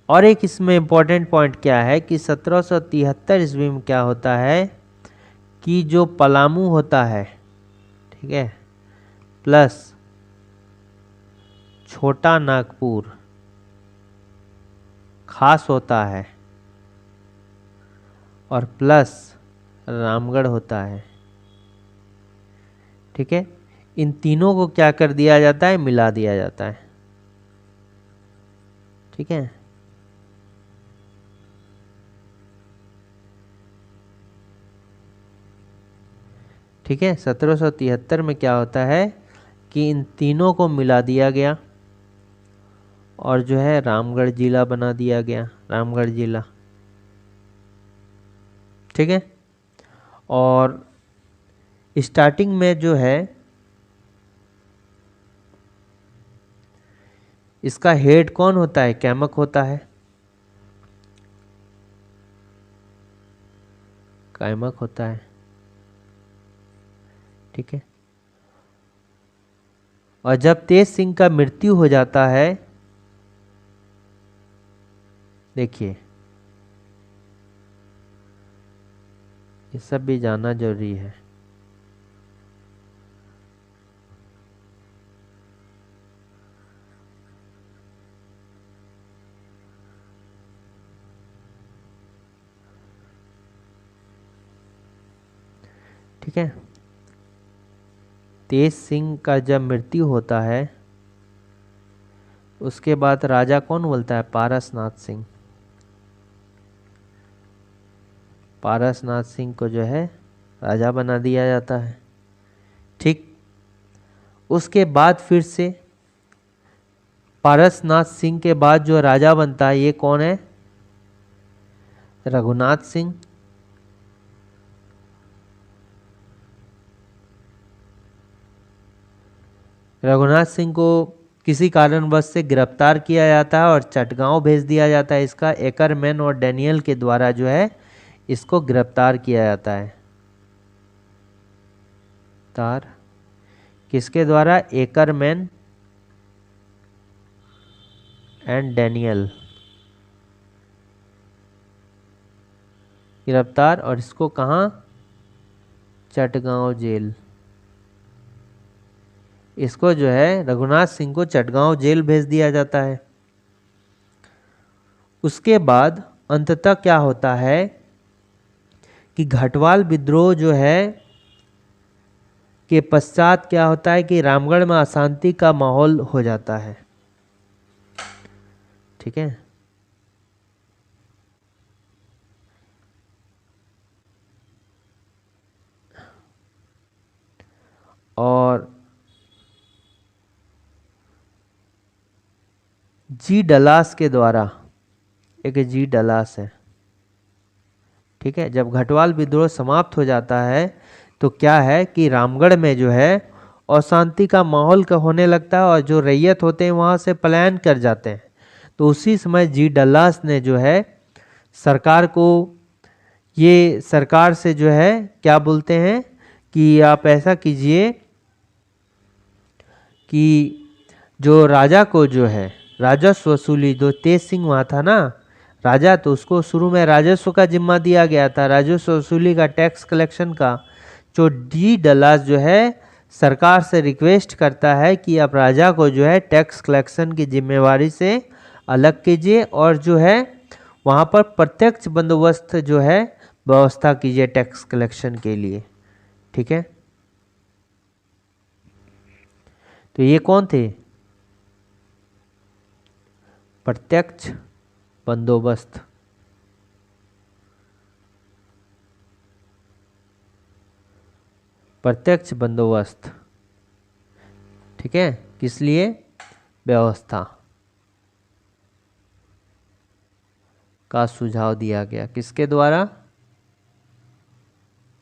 और एक इसमें इम्पोर्टेंट पॉइंट क्या है कि 1773 ईस्वी में क्या होता है कि जो पलामू होता है, ठीक है, प्लस छोटा नागपुर खास होता है और प्लस रामगढ़ होता है, ठीक है। इन तीनों को क्या कर दिया जाता है? मिला दिया जाता है, ठीक है। ठीक है, 1773 में क्या होता है कि इन तीनों को मिला दिया गया और जो है रामगढ़ जिला बना दिया गया, रामगढ़ जिला, ठीक है। और स्टार्टिंग में जो है इसका हेड कौन होता है? कैमक होता है, कैमक होता है। ठीक है। और जब तेज सिंह का मृत्यु हो जाता है, देखिए ये सब भी जानना जरूरी है। ठीक है। तेज सिंह का जब मृत्यु होता है उसके बाद राजा कौन बोलता है? पारसनाथ सिंह। पारसनाथ सिंह को जो है राजा बना दिया जाता है। ठीक। उसके बाद फिर से पारसनाथ सिंह के बाद जो राजा बनता है ये कौन है? रघुनाथ सिंह। रघुनाथ सिंह को किसी कारणवश से गिरफ्तार किया जाता है और चटगांव भेज दिया जाता है। इसका एकरमैन और डैनियल के द्वारा जो है इसको गिरफ्तार किया जाता है। तार किसके द्वारा? एकरमैन एंड डैनियल गिरफ्तार, और इसको कहाँ? चटगांव जेल। इसको जो है रघुनाथ सिंह को चटगांव जेल भेज दिया जाता है। उसके बाद अंततः क्या होता है कि घटवाल विद्रोह जो है के पश्चात क्या होता है कि रामगढ़ में अशांति का माहौल हो जाता है। ठीक है। और जी डलास के द्वारा, एक जी डलास है। ठीक है। जब घटवाल विद्रोह समाप्त हो जाता है तो क्या है कि रामगढ़ में जो है अशांति का माहौल का होने लगता है और जो रैयत होते हैं वहां से पलायन कर जाते हैं। तो उसी समय जी डल्लास ने जो है सरकार को, ये सरकार से जो है क्या बोलते हैं कि आप ऐसा कीजिए कि जो राजा को जो है राजस्व वसूली, जो तेज सिंह वहाँ था ना राजा, तो उसको शुरू में राजस्व का जिम्मा दिया गया था, राजस्व वसूली का, टैक्स कलेक्शन का। जो डी डलास जो है सरकार से रिक्वेस्ट करता है कि आप राजा को जो है टैक्स कलेक्शन की जिम्मेवारी से अलग कीजिए और जो है वहाँ पर प्रत्यक्ष बंदोबस्त जो है व्यवस्था कीजिए टैक्स कलेक्शन के लिए। ठीक है। तो ये कौन थे? प्रत्यक्ष बंदोबस्त। प्रत्यक्ष बंदोबस्त। ठीक है। किस लिए? व्यवस्था का सुझाव दिया गया। किसके द्वारा?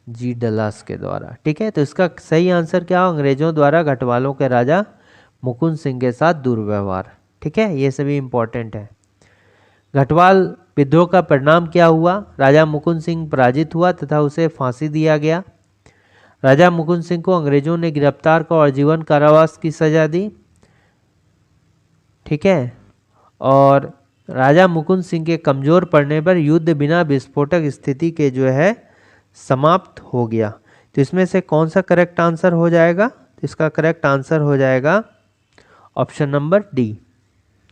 जी डलास के द्वारा। ठीक है। तो इसका सही आंसर क्या हो? अंग्रेजों द्वारा घटवालों के राजा मुकुंद सिंह के साथ दुर्व्यवहार। ठीक है। ये सभी इंपॉर्टेंट है। घटवाल विद्रोह का परिणाम क्या हुआ? राजा मुकुंद सिंह पराजित हुआ तथा उसे फांसी दिया गया। राजा मुकुंद सिंह को अंग्रेजों ने गिरफ्तार कर और जीवन कारावास की सजा दी। ठीक है। और राजा मुकुंद सिंह के कमजोर पड़ने पर युद्ध बिना विस्फोटक स्थिति के जो है समाप्त हो गया। तो इसमें से कौन सा करेक्ट आंसर हो जाएगा? तो इसका करेक्ट आंसर हो जाएगा ऑप्शन नंबर डी।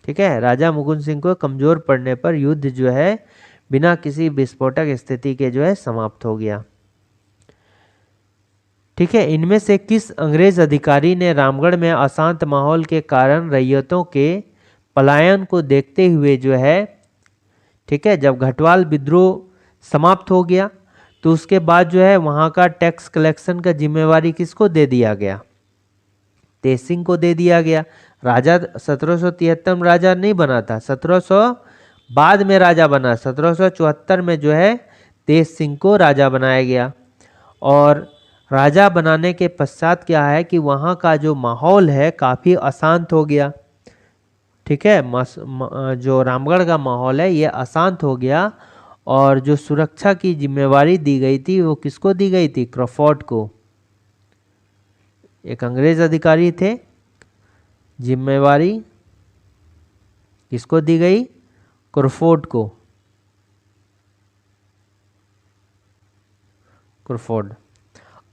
ठीक है। राजा मुकुंद सिंह को कमजोर पड़ने पर युद्ध जो है बिना किसी विस्फोटक स्थिति के जो है समाप्त हो गया। ठीक है। इनमें से किस अंग्रेज अधिकारी ने रामगढ़ में अशांत माहौल के कारण रैयतों के पलायन को देखते हुए जो है, ठीक है, जब घटवाल विद्रोह समाप्त हो गया तो उसके बाद जो है वहाँ का टैक्स कलेक्शन का जिम्मेवारी किसको दे दिया गया? तेज सिंह को दे दिया गया। राजा 1773 में राजा नहीं बना था, 1700 बाद में राजा बना। 1774 में जो है तेज सिंह को राजा बनाया गया। और राजा बनाने के पश्चात क्या है कि वहाँ का जो माहौल है काफ़ी अशांत हो गया। ठीक है, जो रामगढ़ का माहौल है ये अशांत हो गया, और जो सुरक्षा की जिम्मेवारी दी गई थी वो किसको दी गई थी? क्रॉफोर्ड को। एक अंग्रेज अधिकारी थे, जिम्मेवारी किसको दी गई? क्रॉफोर्ड को। क्रॉफोर्ड।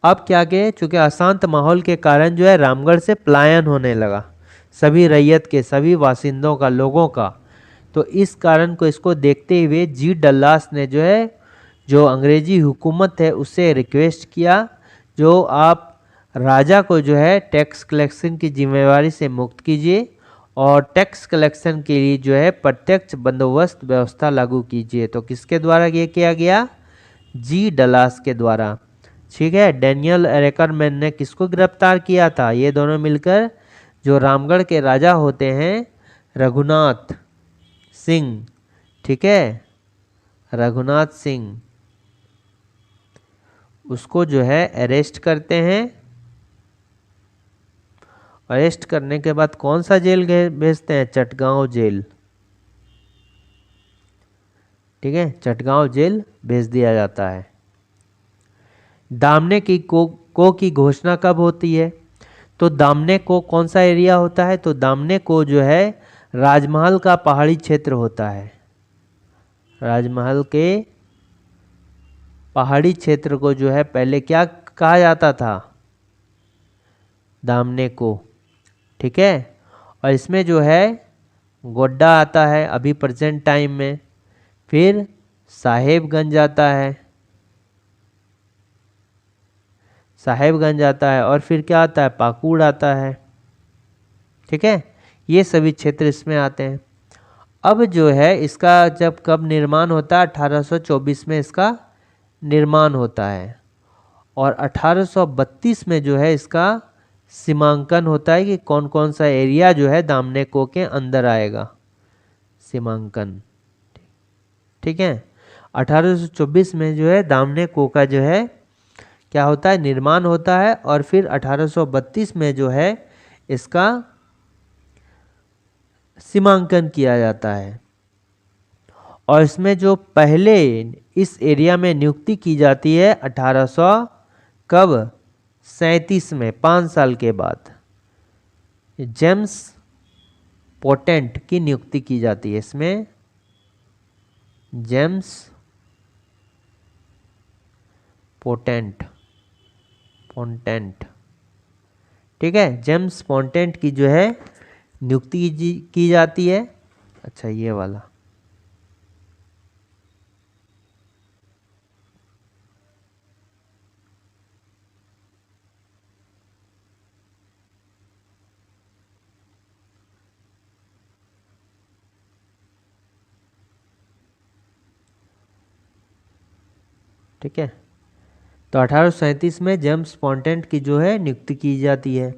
अब क्या के, चूंकि अशांत माहौल के कारण जो है रामगढ़ से पलायन होने लगा सभी रैयत के, सभी बासिंदों का, लोगों का। तो इस कारण को, इसको देखते हुए जी डल्लास ने जो है, जो अंग्रेजी हुकूमत है उससे रिक्वेस्ट किया, जो आप राजा को जो है टैक्स कलेक्शन की जिम्मेवारी से मुक्त कीजिए और टैक्स कलेक्शन के लिए जो है प्रत्यक्ष बंदोबस्त व्यवस्था लागू कीजिए। तो किसके द्वारा ये किया गया? जी डलास के द्वारा। ठीक है, डैनियल एरेकरमैन ने किसको गिरफ्तार किया था? ये दोनों मिलकर जो रामगढ़ के राजा होते हैं रघुनाथ सिंह, ठीक है, रघुनाथ सिंह, उसको जो है अरेस्ट करते हैं। अरेस्ट करने के बाद कौन सा जेल भेजते हैं? चटगांव जेल। ठीक है, चटगांव जेल भेज दिया जाता है। दामने की को की घोषणा कब होती है? तो दामने को कौन सा एरिया होता है? तो दामने को जो है राजमहल का पहाड़ी क्षेत्र होता है। राजमहल के पहाड़ी क्षेत्र को जो है पहले क्या कहा जाता था? दामने को। ठीक है, और इसमें जो है गोड्डा आता है अभी प्रेजेंट टाइम में, फिर साहेबगंज आता है, साहेबगंज आता है, और फिर क्या आता है? पाकुड़ आता है। ठीक है, ये सभी क्षेत्र इसमें आते हैं। अब जो है इसका जब कब निर्माण होता है? 1824 में इसका निर्माण होता है, और 1832 में जो है इसका सीमांकन होता है कि कौन कौन सा एरिया जो है दामने को के अंदर आएगा। सीमांकन। ठीक है, 1824 में जो है दामने को का जो है क्या होता है? निर्माण होता है, और फिर 1832 में जो है इसका सीमांकन किया जाता है। और इसमें जो पहले इस एरिया में नियुक्ति की जाती है 1800 कब? 37 में, 5 साल के बाद जेम्स पोटेंट की नियुक्ति की जाती है। इसमें जेम्स पोटेंट, ठीक है, जेम्स पोटेंट की जो है नियुक्ति की जाती है। अच्छा, ये वाला ठीक है। तो 1837 में जेम्स पोटेंट की जो है नियुक्ति की जाती है,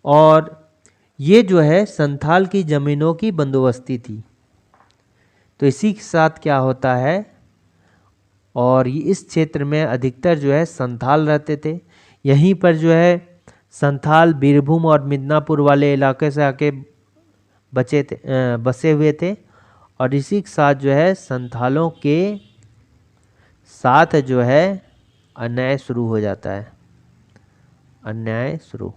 और ये जो है संथाल की ज़मीनों की बंदोबस्ती थी। तो इसी के साथ क्या होता है, और इस क्षेत्र में अधिकतर जो है संथाल रहते थे। यहीं पर जो है संथाल बीरभूम और मिदनापुर वाले इलाके से आके बसे हुए थे, और इसी के साथ जो है संथालों के साथ जो है अन्याय शुरू हो जाता है। अन्याय शुरू।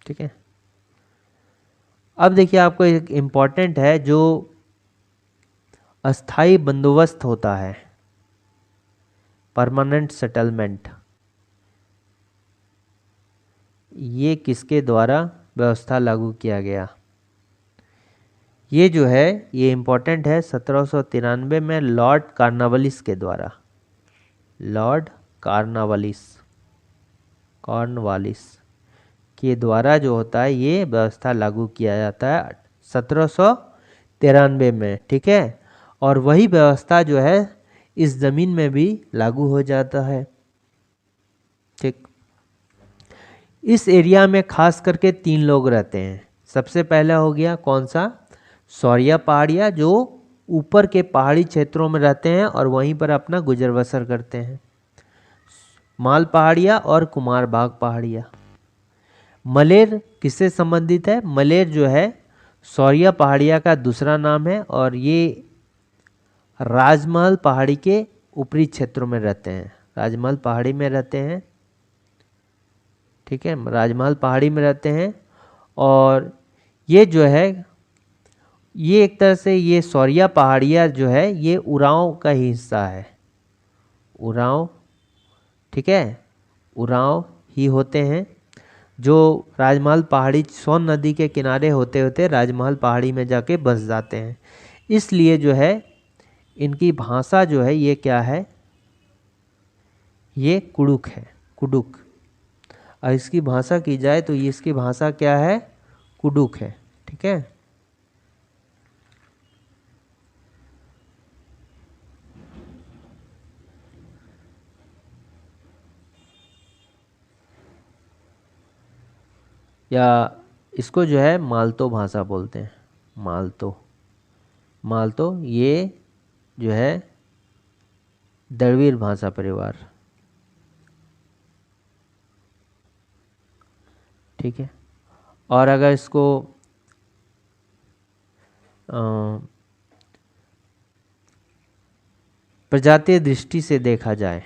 ठीक है, अब देखिए आपको एक इम्पॉर्टेंट है, जो अस्थाई बंदोबस्त होता है, परमानेंट सेटलमेंट, ये किसके द्वारा व्यवस्था लागू किया गया? ये जो है ये इम्पोर्टेंट है 1793 में लॉर्ड कॉर्नवालिस के द्वारा। लॉर्ड कॉर्नवालिस के द्वारा जो होता है ये व्यवस्था लागू किया जाता है 1793 में। ठीक है, और वही व्यवस्था जो है इस ज़मीन में भी लागू हो जाता है। ठीक, इस एरिया में खास करके 3 लोग रहते हैं। सबसे पहला हो गया कौन सा? सौरिया पहाड़िया, जो ऊपर के पहाड़ी क्षेत्रों में रहते हैं और वहीं पर अपना गुजर बसर करते हैं। माल पहाड़िया और कुमारबाग पहाड़िया। मलेर किससे संबंधित है? मलेर जो है शौर्या पहाड़िया का दूसरा नाम है और ये राजमहल पहाड़ी के ऊपरी क्षेत्रों में रहते हैं। राजमहल पहाड़ी में रहते हैं, ठीक है, राजमहल पहाड़ी में रहते हैं। और ये जो है, ये एक तरह से ये शौर्या पहाड़िया जो है ये उरांव का ही हिस्सा है। उरांव, ठीक है, उरांव ही होते हैं जो राजमहल पहाड़ी सोन नदी के किनारे होते होते राजमहल पहाड़ी में जाके बस जाते हैं। इसलिए जो है इनकी भाषा जो है ये क्या है? ये कुडुक है, कुडुक। और इसकी भाषा की जाए तो ये इसकी भाषा क्या है? कुडुक है, ठीक है। या इसको जो है मालतो भाषा बोलते हैं। मालतो, मालतो ये जो है द्रविड़ भाषा परिवार, ठीक है। और अगर इसको प्रजातीय दृष्टि से देखा जाए,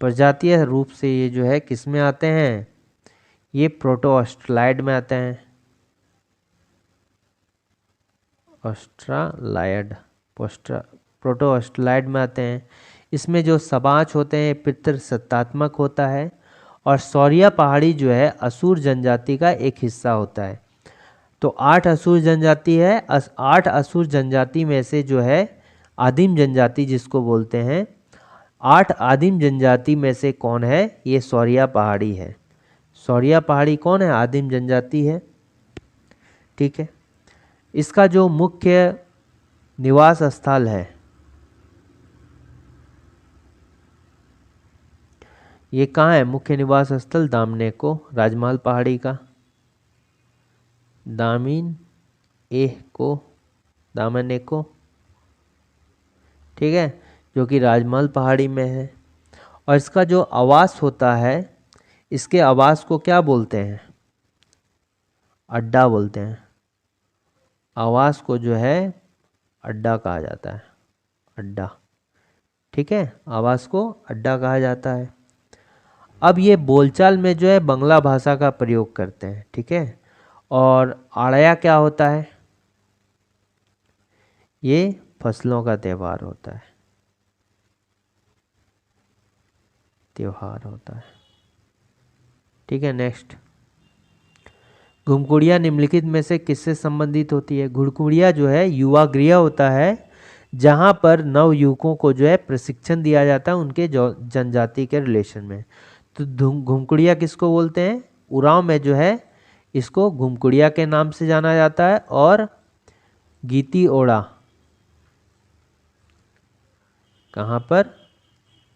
प्रजातीय रूप से ये जो है किस में आते हैं? ये प्रोटोऑस्ट्रलाइड में आते हैं। ऑस्ट्रालाइड, प्रोटोऑस्ट्रलाइड में आते हैं। इसमें जो सबाच होते हैं पितृसत्तात्मक होता है। और शौर्या पहाड़ी जो है असुर जनजाति का एक हिस्सा होता है। तो 8 असुर जनजाति है। 8 असुर जनजाति में से जो है आदिम जनजाति जिसको बोलते हैं, 8 आदिम जनजाति में से कौन है? ये शौर्या पहाड़ी है। शौर्या पहाड़ी कौन है? आदिम जनजाति है, ठीक है। इसका जो मुख्य निवास स्थल है, ये कहाँ है? मुख्य निवास स्थल दामनेको, राजमहल पहाड़ी का। दामिन एह को, दामनेको, ठीक है, जो कि राजमहल पहाड़ी में है। और इसका जो आवास होता है, इसके आवास को क्या बोलते हैं? अड्डा बोलते हैं। आवास को जो है अड्डा कहा जाता है, अड्डा, ठीक है, आवास को अड्डा कहा जाता है। अब ये बोलचाल में जो है बंगला भाषा का प्रयोग करते हैं, ठीक है। और आड़या क्या होता है? ये फसलों का त्योहार होता है, त्योहार होता है, ठीक है। नेक्स्ट, घुमकुड़िया निम्नलिखित में से किससे संबंधित होती है? घुड़कुड़िया जो है युवा गृह होता है जहाँ पर नव युवकों को जो है प्रशिक्षण दिया जाता है उनके जनजाति के रिलेशन में। तो घुमकुड़िया किसको बोलते हैं? उरांव में जो है इसको घुमकुड़िया के नाम से जाना जाता है। और गीती ओड़ा कहाँ पर?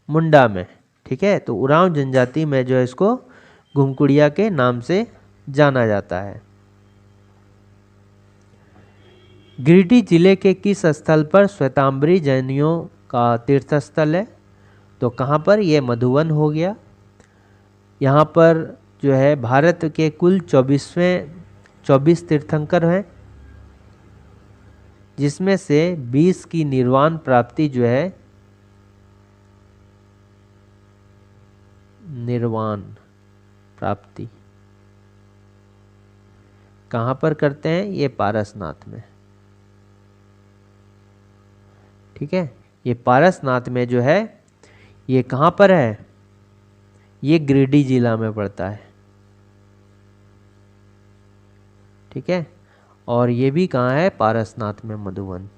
मुंडा में, ठीक है। तो उरांव जनजाति में जो है इसको घुमकुड़िया के नाम से जाना जाता है। गिरिडीह जिले के किस स्थल पर श्वेतांबरी जैनियों का तीर्थ स्थल है? तो कहाँ पर? ये मधुवन हो गया। यहाँ पर जो है भारत के कुल 24 तीर्थंकर हैं, जिसमें से 20 की निर्वाण प्राप्ति जो है, निर्वाण प्राप्ति कहाँ पर करते हैं? ये पारसनाथ में, ठीक है। ये पारसनाथ में जो है ये कहाँ पर है? ये गिरिडीह जिला में पड़ता है, ठीक है। और ये भी कहाँ है? पारसनाथ में, मधुवन।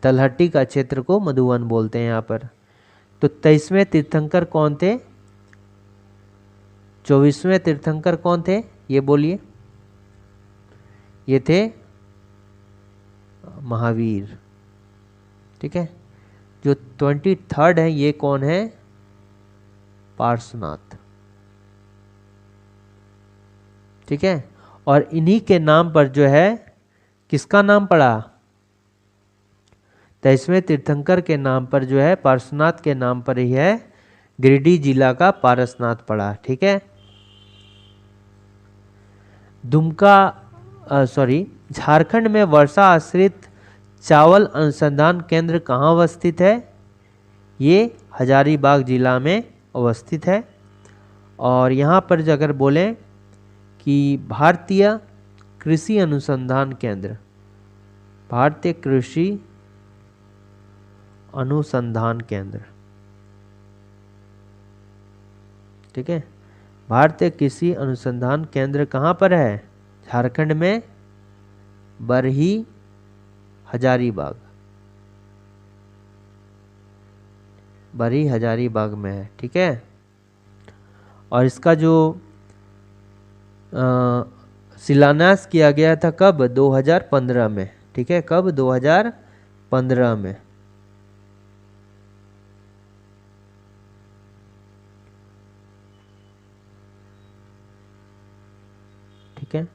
तलहट्टी का क्षेत्र को मधुवन बोलते हैं यहाँ पर। तो 23वें तीर्थंकर कौन थे? 24वें तीर्थंकर कौन थे? ये बोलिए। ये थे महावीर, ठीक है। जो 23rd है ये कौन है? पार्श्वनाथ, ठीक है। और इन्हीं के नाम पर जो है किसका नाम पड़ा, 23वें तीर्थंकर के नाम पर जो है, पार्श्वनाथ के नाम पर ही है गिरिडीह जिला का पारसनाथ पड़ा। ठीक है। झारखंड में वर्षा आश्रित चावल अनुसंधान केंद्र कहाँ अवस्थित है, ये हजारीबाग जिला में अवस्थित है। और यहाँ पर अगर बोलें कि भारतीय कृषि अनुसंधान केंद्र, भारतीय कृषि अनुसंधान केंद्र, ठीक है, भारतीय कृषि अनुसंधान केंद्र कहाँ पर है, झारखंड में बरही हजारीबाग, बरही हजारीबाग में है। ठीक है। और इसका जो शिलान्यास किया गया था कब, 2015 में। ठीक है, कब, 2015 में। ठीक है।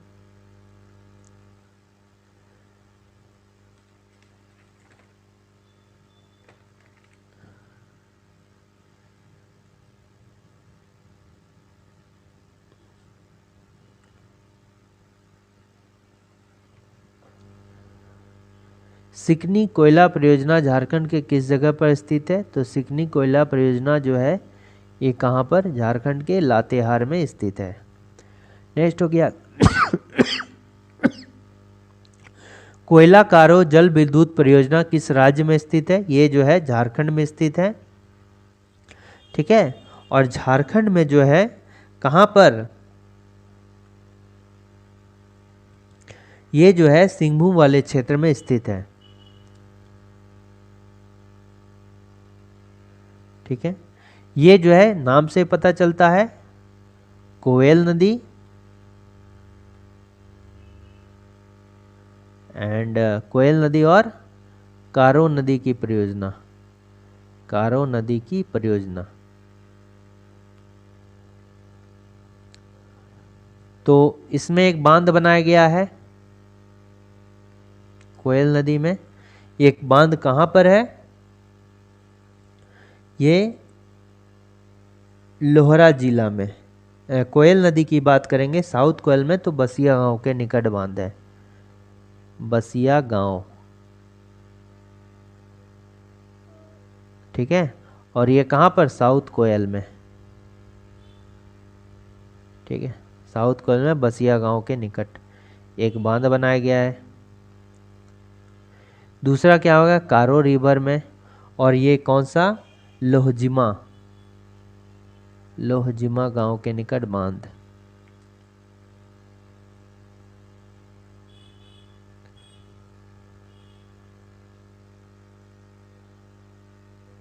सिकनी कोयला परियोजना झारखंड के किस जगह पर स्थित है, तो सिकनी कोयला परियोजना जो है ये कहाँ पर, झारखंड के लातेहार में स्थित है। नेक्स्ट हो गया कोयला कारो जल विद्युत परियोजना किस राज्य में स्थित है, ये जो है झारखंड में स्थित है। ठीक है। और झारखंड में जो है कहाँ पर, ये जो है सिंहभूम वाले क्षेत्र में स्थित है। ठीक है। ये जो है नाम से पता चलता है, कोयल नदी एंड कोयल नदी और कारो नदी की परियोजना, कारो नदी की परियोजना। तो इसमें एक बांध बनाया गया है कोयल नदी में। एक बांध कहाँ पर है, ये लोहरा जिला में। कोयल नदी की बात करेंगे साउथ कोयल में, तो बसिया गांव के निकट बांध है, बसिया गांव। ठीक है। और ये कहाँ पर, साउथ कोयल में। ठीक है, साउथ कोयल में बसिया गांव के निकट एक बांध बनाया गया है। दूसरा क्या होगा, कारो रिवर में, और ये कौन सा, लोहजिमा, लोहजिमा गांव के निकट बांध।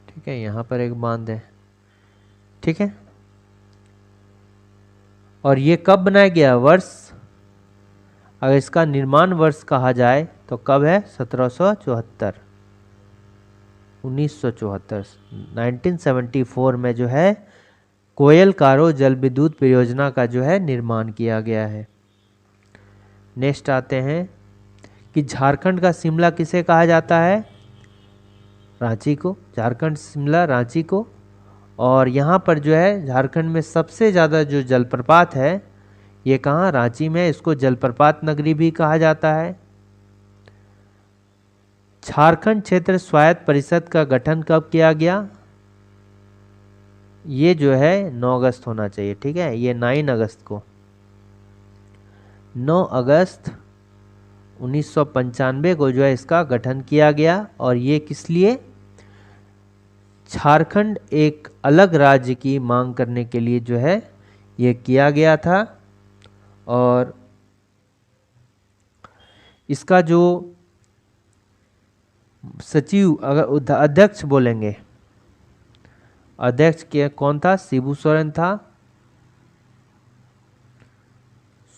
ठीक है, यहां पर एक बांध है। ठीक है। और ये कब बनाया गया, वर्ष, अगर इसका निर्माण वर्ष कहा जाए तो कब है, 1774, 1974, 1974 में जो है कोयल कारो जल विद्युत परियोजना का जो है निर्माण किया गया है। नेक्स्ट आते हैं कि झारखंड का शिमला किसे कहा जाता है, रांची को, झारखंड शिमला रांची को। और यहाँ पर जो है झारखंड में सबसे ज़्यादा जो जलप्रपात है ये कहाँ, रांची में, इसको जलप्रपात नगरी भी कहा जाता है। झारखंड क्षेत्र स्वायत्त परिषद का गठन कब किया गया, ये जो है 9 अगस्त होना चाहिए। ठीक है, ये 9 अगस्त को, 9 अगस्त 1995 को जो है इसका गठन किया गया। और ये किस लिए, झारखंड एक अलग राज्य की मांग करने के लिए जो है ये किया गया था। और इसका जो सचिव, अगर अध्यक्ष बोलेंगे, अध्यक्ष के कौन था, शिबू सोरेन था,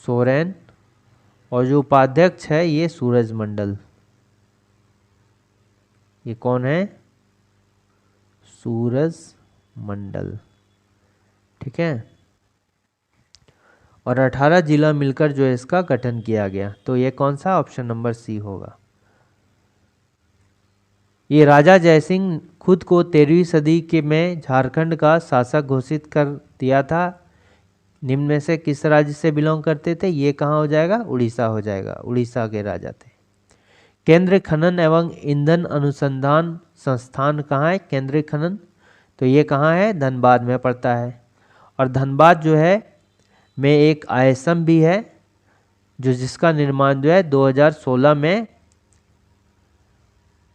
सोरेन। और जो उपाध्यक्ष है ये सूरज मंडल, ये कौन है, सूरज मंडल। ठीक है। और 18 जिला मिलकर जो है इसका गठन किया गया। तो ये कौन सा, ऑप्शन नंबर सी होगा। ये राजा जयसिंह खुद को 13वीं सदी के में झारखंड का शासक घोषित कर दिया था। निम्न में से किस राज्य से बिलोंग करते थे, ये कहाँ हो जाएगा, उड़ीसा हो जाएगा, उड़ीसा के राजा थे। केंद्रीय खनन एवं ईंधन अनुसंधान संस्थान कहाँ है, केंद्रीय खनन, तो ये कहाँ है, धनबाद में पड़ता है। और धनबाद जो है में एक आईएसएम भी है, जो जिसका निर्माण जो है 2016 में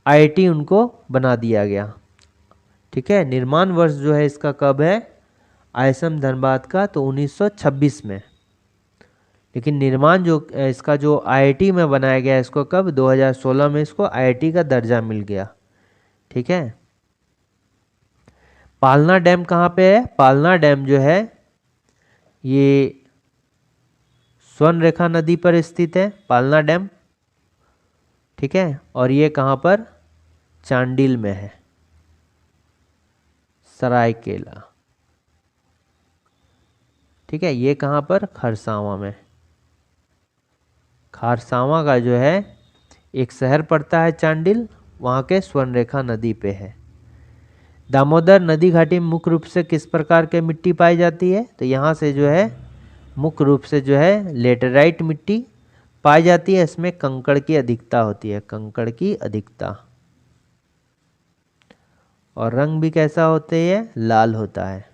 आईआईटी उनको बना दिया गया। ठीक है, निर्माण वर्ष जो है इसका कब है, आईएसएम धनबाद का, तो 1926 में। लेकिन निर्माण जो इसका जो आईआईटी में बनाया गया इसको कब, 2016 में इसको आईआईटी का दर्जा मिल गया। ठीक है, पालना डैम कहाँ पे है, पालना डैम जो है ये स्वर्णरेखा नदी पर स्थित है, पालना डैम। ठीक है, और ये कहाँ पर, चांडिल में है, सरायकेला। ठीक है, ये कहाँ पर, खरसावां में। खरसावां का जो है एक शहर पड़ता है चांडिल, वहाँ के स्वर्णरेखा नदी पे है। दामोदर नदी घाटी में मुख्य रूप से किस प्रकार की मिट्टी पाई जाती है, तो यहाँ से जो है मुख्य रूप से जो है लेटेराइट मिट्टी पाई जाती है। इसमें कंकड़ की अधिकता होती है, कंकड़ की अधिकता, और रंग भी कैसा होता है, लाल होता है।